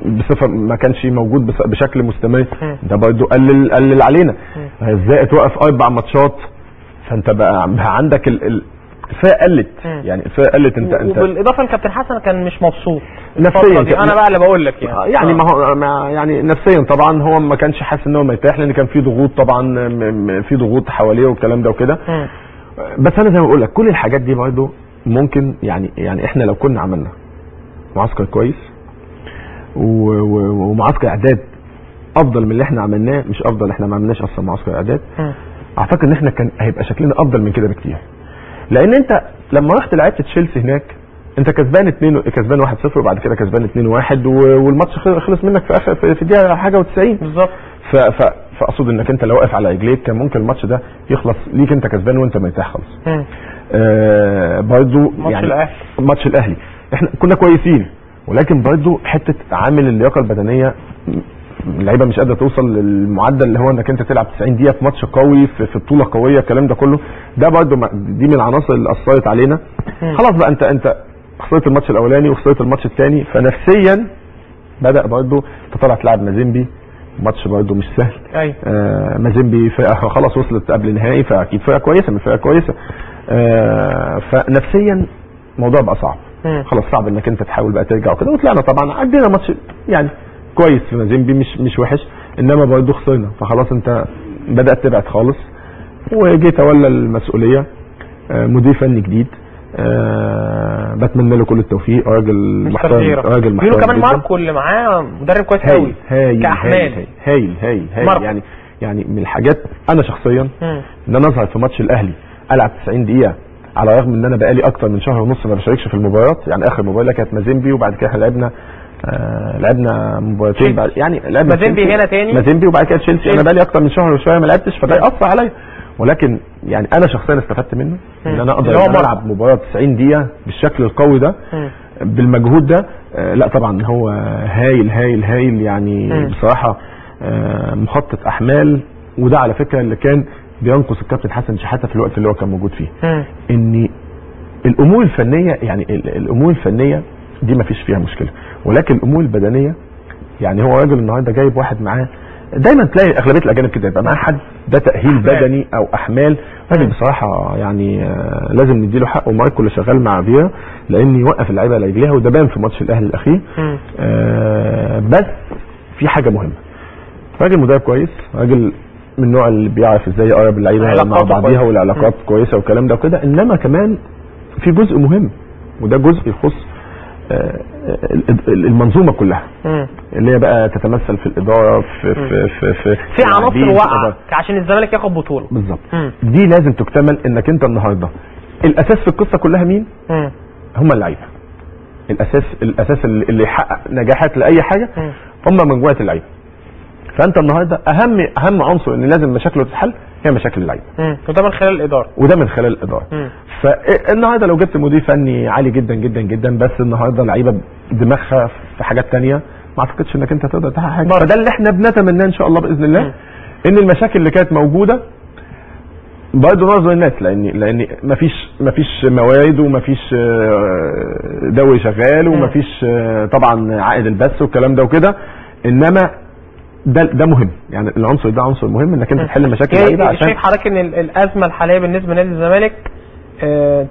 بصفه، ما كانش موجود بشكل مستمر، ده برضه قلل علينا. ازاي توقف 4 ماتشات؟ فانت بقى عندك الفرقه قلت يعني، الفرقه قلت. انت وبالاضافه لكابتن حسن كان مش مبسوط نفسيا، انا بقى اللي بقول لك يعني ما هو يعني نفسيا طبعا هو ما كانش حاسس ان هو مرتاح، لان كان في ضغوط طبعا، في ضغوط حواليه والكلام ده وكده. بس انا زي ما بقول لك كل الحاجات دي برضه ممكن يعني احنا لو كنا عملنا معسكر كويس ومعسكر اعداد افضل من اللي احنا عملناه، مش افضل، احنا ما عملناش اصلا معسكر اعداد، اعتقد ان احنا كان هيبقى شكلنا افضل من كده بكتير. لان انت لما رحت لعبت تشيلسي هناك انت كسبان 1-0 وبعد كده كسبان 2-1 والماتش خلص منك في اخر في دقيقه حاجه و90 بالظبط. فاقصد انك انت لو واقف على رجليك كان ممكن الماتش ده يخلص ليك انت كسبان وانت مرتاح خالص. برضو يعني ماتش الاهلي احنا كنا كويسين، ولكن برضو حته عامل اللياقه البدنيه اللعيبه مش قادره توصل للمعدل اللي هو انك انت تلعب 90 دقيقه في ماتش قوي في بطوله قويه، الكلام ده كله ده برضو دي من العناصر اللي اثرت علينا. خلاص بقى انت خسرت الماتش الاولاني وخسرت الماتش الثاني، فنفسيا بدا برضو تطلع تلعب مازيمبي، ماتش برضو مش سهل. ايوه مازيمبي فرقه خلاص وصلت قبل النهائي، فاكيد فرقه كويسه، من فرقه كويسه. فنفسيا الموضوع بقى صعب. خلاص صعب انك انت تحاول بقى ترجع وكده، وطلعنا طبعا عدينا ماتش يعني كويس في مازيمبي، مش وحش، انما برضه خسرنا، فخلاص انت بدات تبعد خالص. وجي تولى المسؤوليه مدير فني جديد، بتمنى له كل التوفيق، راجل محترم، راجل محترم. بيقولوا كمان ماركو اللي معاه مدرب كويس قوي كاحمال. هايل يعني من الحاجات انا شخصيا ان انا اظهر في ماتش الاهلي العب 90 دقيقه، على الرغم ان انا بقالي اكتر من شهر ونص ما بشاركش في المباريات. يعني اخر مباراه كانت مازيمبي، وبعد كده لعبنا مباراتين بعد، يعني لعبنا مازيمبي هنا تاني، مازيمبي وبعد كده تشيلسي. انا بقالي اكتر من شهر وشويه ما لعبتش، فده ياثر عليا. ولكن يعني انا شخصيا استفدت منه ان انا اقدر العب مباراه 90 دقيقه بالشكل القوي ده بالمجهود ده. لا طبعا هو هايل يعني بصراحه مخطط احمال. وده على فكره اللي كان بينقص الكابتن حسن شحاته في الوقت اللي هو كان موجود فيه، ان الامور الفنيه، يعني الامور الفنيه دي ما فيش فيها مشكله، ولكن الامور البدنيه يعني هو راجل النهارده جايب واحد معاه. دايما تلاقي اغلبيه الاجانب كده يبقى معاه حد ده تاهيل بدني او احمال. راجل بصراحه يعني لازم نديله حقه، مايكل اللي شغال مع بيرا، لان يوقف اللعيبه على رجليها، وده بان في ماتش الاهلي الاخير. بس في حاجه مهمه، راجل مدرب كويس، راجل من النوع اللي بيعرف ازاي يقرب اللعيبه مع بعضيها، والعلاقات كويسه والكلام ده وكده. انما كمان في جزء مهم، وده جزء يخص المنظومه كلها، اللي هي بقى تتمثل في الاداره، في عناصر واقعه عشان الزمالك ياخد بطوله. بالظبط. دي لازم تكتمل. انك انت النهارده الاساس في القصه كلها مين؟ هم اللعيبه. الاساس اللي يحقق نجاحات لاي حاجه هم مجموعه اللعيبه. فانت النهارده اهم عنصر ان لازم مشاكله تتحل هي مشاكل اللعيبه، وده من خلال الاداره. فالنهارده لو جبت مدير فني عالي جدا جدا جدا، بس النهارده لعيبه دماغها في حاجات تانية، ما اعتقدش انك انت تقدر تحقق حاجه. فده اللي احنا بنتمناه ان شاء الله باذن الله، ان المشاكل اللي كانت موجوده برضه نظر الناس، لان مفيش موارد، ومفيش دوري شغال، ومفيش طبعا عائد البث والكلام ده وكده. انما ده مهم، يعني العنصر ده عنصر مهم انك انت تحل مشاكل اللعيبه. عشان شايف حضرتك ان الازمه الحاليه بالنسبه لنادي الزمالك،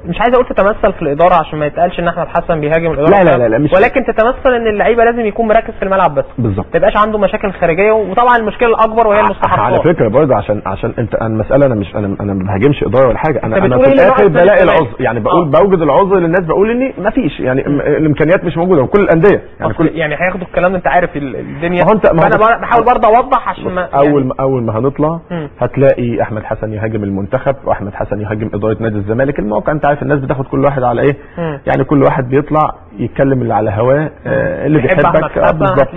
مش عايز اقول تتمثل في الاداره عشان ما يتقالش ان احمد حسن بيهاجم الاداره، لا مش، ولكن تتمثل ان اللعيبه لازم يكون مركز في الملعب بس، بالظبط، ما يبقاش عنده مشاكل خارجيه. وطبعا المشكله الاكبر وهي المستحقات. على فكره برضه عشان انت المساله، انا ما بهاجمش اداره ولا حاجه، انا في الاخر بلاقي العذر، يعني بوجد العذر للناس، بقول ان ما فيش، يعني الامكانيات مش موجوده وكل الانديه، يعني هياخدوا الكلام ده، انت عارف الدنيا. انا بحاول برضه اوضح عشان ما اول ما هنطلع هتلاقي احمد حسن يهاجم المنتخب، واحمد حسن يهاجم اداره نادي الزمالك. الموقع انت عارف الناس بتاخد كل واحد على ايه، يعني كل واحد بيطلع يتكلم اللي على هواه، اللي بيحبك بالظبط،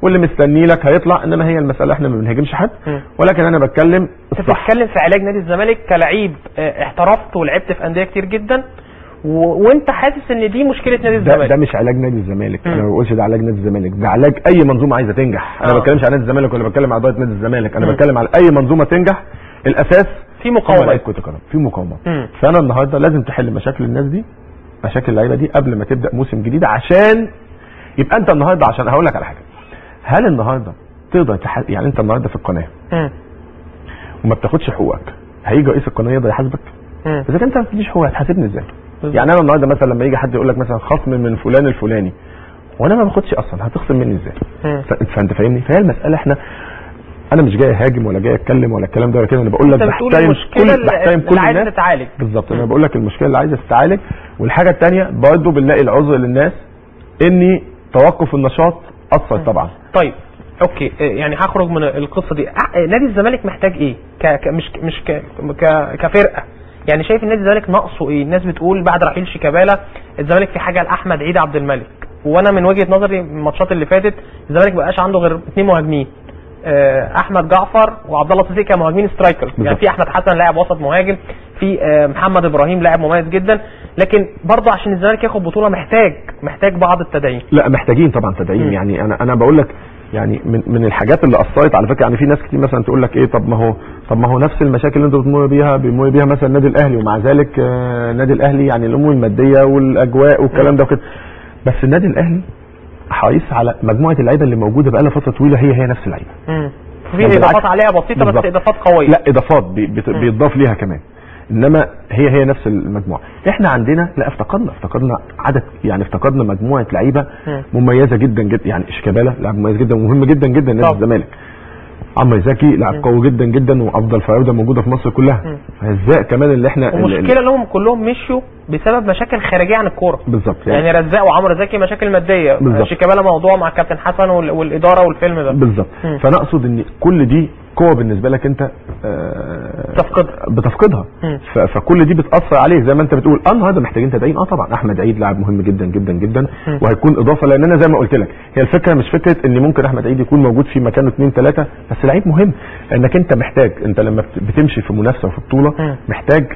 واللي مستني لك هيطلع. انما هي المساله احنا ما بنهاجمش حد، ولكن انا بتكلم بتتكلم في علاج نادي الزمالك كلاعب احترفت ولعبت في انديه كتير جدا، وانت حاسس ان دي مشكله نادي الزمالك. ده مش علاج نادي الزمالك، انا ما بقولش ده علاج نادي الزمالك، ده علاج اي منظومه عايزه تنجح. انا ما بتكلمش على نادي الزمالك ولا بتكلم على اداره نادي الزمالك، انا بتكلم على اي منظومه تنجح. الاساس في مقاومه، في مقاومه. فانا النهارده لازم تحل مشاكل الناس دي، مشاكل اللعيبه دي، قبل ما تبدا موسم جديد، عشان يبقى انت النهارده، عشان هقول لك على حاجه، هل النهارده تقدر يعني انت النهارده في القناه وما بتاخدش حقوقك، هيجي رئيس القناه يقدر يحاسبك؟ اذا كنت ما بتديش حقوقك هتحاسبني ازاي؟ يعني انا النهارده مثلا لما يجي حد يقول لك مثلا خصم من فلان الفلاني وانا ما باخدش اصلا، هتخصم مني ازاي؟ فانت فاهمني؟ فهي المساله انا مش جاي اهاجم ولا جاي اتكلم ولا الكلام ده ولا كده، انا بقول لك بحترم كل الناس تتعالج. بالظبط، انا بقول لك المشكله اللي عايزه تتعالج. والحاجه الثانيه برضه بنلاقي العذر للناس ان توقف النشاط اثر طبعا. طيب اوكي، يعني هخرج من القصه دي. نادي الزمالك محتاج ايه مش كفرقه؟ يعني شايف النادي الزمالك ناقصه ايه؟ الناس بتقول بعد رحيل شيكابالا الزمالك في حاجه لاحمد عيد عبد الملك، وانا من وجهه نظري الماتشات اللي فاتت الزمالك بقاش عنده غير 2 مهاجمين، احمد جعفر وعبد الله الصديق كمهاجمين سترايكر. يعني في احمد حسن لاعب وسط مهاجم، في محمد ابراهيم لاعب مميز جدا، لكن برضه عشان الزمالك ياخد بطوله محتاج بعض التدعيم. لا محتاجين طبعا تدعيم. يعني انا بقول لك يعني من الحاجات اللي اثرت على فكره، يعني في ناس كتير مثلا تقول لك ايه، طب ما هو نفس المشاكل اللي انتوا بيمر بيها مثلا النادي الاهلي، ومع ذلك النادي الاهلي يعني الامور الماديه والاجواء والكلام ده وكده، بس النادي الاهلي حريص على مجموعه اللعيبه اللي موجوده بقى لها فتره طويله، هي نفس اللعيبه. في اضافات عليها بسيطه بس اضافات قويه. لا اضافات بيضاف ليها كمان، انما هي نفس المجموعه. احنا عندنا لا افتقدنا عدد، يعني افتقدنا مجموعه لعيبه مميزه جدا جدا. يعني شيكابالا لاعب مميز جدا ومهم جدا جدا لنادي الزمالك، عمرو زكي لاعب قوي جدا جدا وافضل فراوده موجوده في مصر كلها. رزاق كمان اللي احنا المشكله انهم كلهم مشوا بسبب مشاكل خارجيه عن الكوره بالظبط يعني رزاق وعمرو زكي مشاكل ماديه، شيكابالا موضوع مع الكابتن حسن والاداره والفيلم ده بالظبط. فانا اقصد ان كل دي قوه بالنسبه لك انت بتفقدها فكل دي بتاثر عليك زي ما انت بتقول. النهارده محتاجين تدعيم. طبعا احمد عيد لاعب مهم جدا جدا جدا وهيكون اضافه، لان انا زي ما قلت لك هي الفكره مش فكره ان ممكن احمد عيد يكون موجود في مكانه 2 3 بس لعيب مهم، لانك انت محتاج، انت لما بتمشي في منافسه وفي بطوله محتاج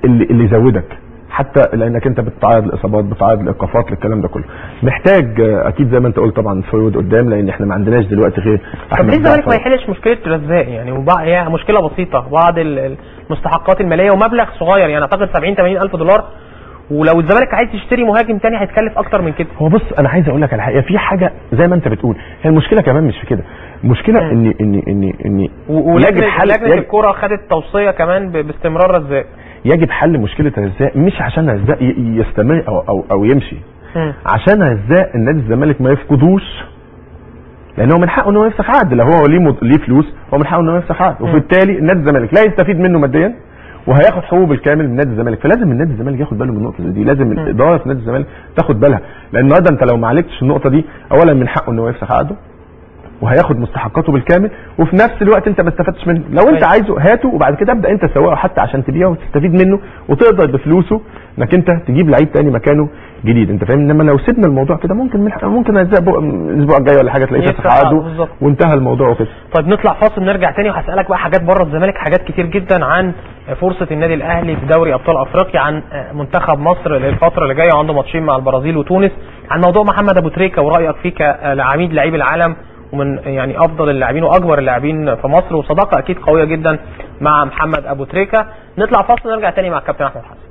اللي يزودك، حتى لانك انت بتتعرض لاصابات، بتتعرض لايقافات، للكلام ده كله. محتاج اكيد زي ما انت قلت طبعا فرويد قدام، لان احنا ما عندناش دلوقتي غير احمد. طب ليه الزمالك ما يحلش مشكله رزاق يعني؟ هي مشكله بسيطه، بعض المستحقات الماليه ومبلغ صغير يعني اعتقد 70 الف دولار، ولو الزمالك عايز يشتري مهاجم تاني هيتكلف اكتر من كده. هو بص انا عايز اقول لك على حاجه، في حاجه زي ما انت بتقول، هي المشكله كمان مش في كده، المشكله ان يجب حل. لجنه الكوره خدت توصيه كمان باستمرار رزاق. يجب حل مشكله رزاق، مش عشان رزاق يستمر او يمشي، عشان رزاق النادي الزمالك ما يفقدوش، لان هو من حقه انه يفسخ عقد، لو هو ليه فلوس هو من حقه انه يفسخ عقد، وبالتالي النادي الزمالك لا يستفيد منه ماديا وهياخد حقوقه بالكامل من نادي الزمالك. فلازم النادي الزمالك ياخد باله من النقطه دي، لازم الاداره في نادي الزمالك تاخد بالها، لان النهارده انت لو ما عالجتش النقطه دي، اولا من حقه انه يفسخ عقده وهياخد مستحقاته بالكامل، وفي نفس الوقت انت ما استفدتش منه. لو انت عايزه هاته، وبعد كده ابدا انت تسوقه حتى عشان تبيعه وتستفيد منه وتقدر بفلوسه انك انت تجيب لعيب تاني مكانه جديد، انت فاهم؟ انما لو سيبنا الموضوع كده ممكن الاسبوع الجاي ولا حاجه تلاقيه فسخ عقده وانتهى الموضوع وكده. طيب نطلع فاصل ونرجع تاني، وهسالك بقى حاجات بره الزمالك، حاجات كتير جدا عن فرصه النادي الاهلي في دوري ابطال افريقيا، عن منتخب مصر للفتره اللي جايه وعنده ماتشين مع البرازيل وتونس، عن موضوع محمد ابو تريكه ورايك فيه كعميد لاعبي العالم ومن يعني افضل اللاعبين واكبر اللاعبين في مصر، وصداقه اكيد قويه جدا مع محمد ابو تريكه. نطلع فاصل ونرجع تاني مع الكابتن احمد حسن.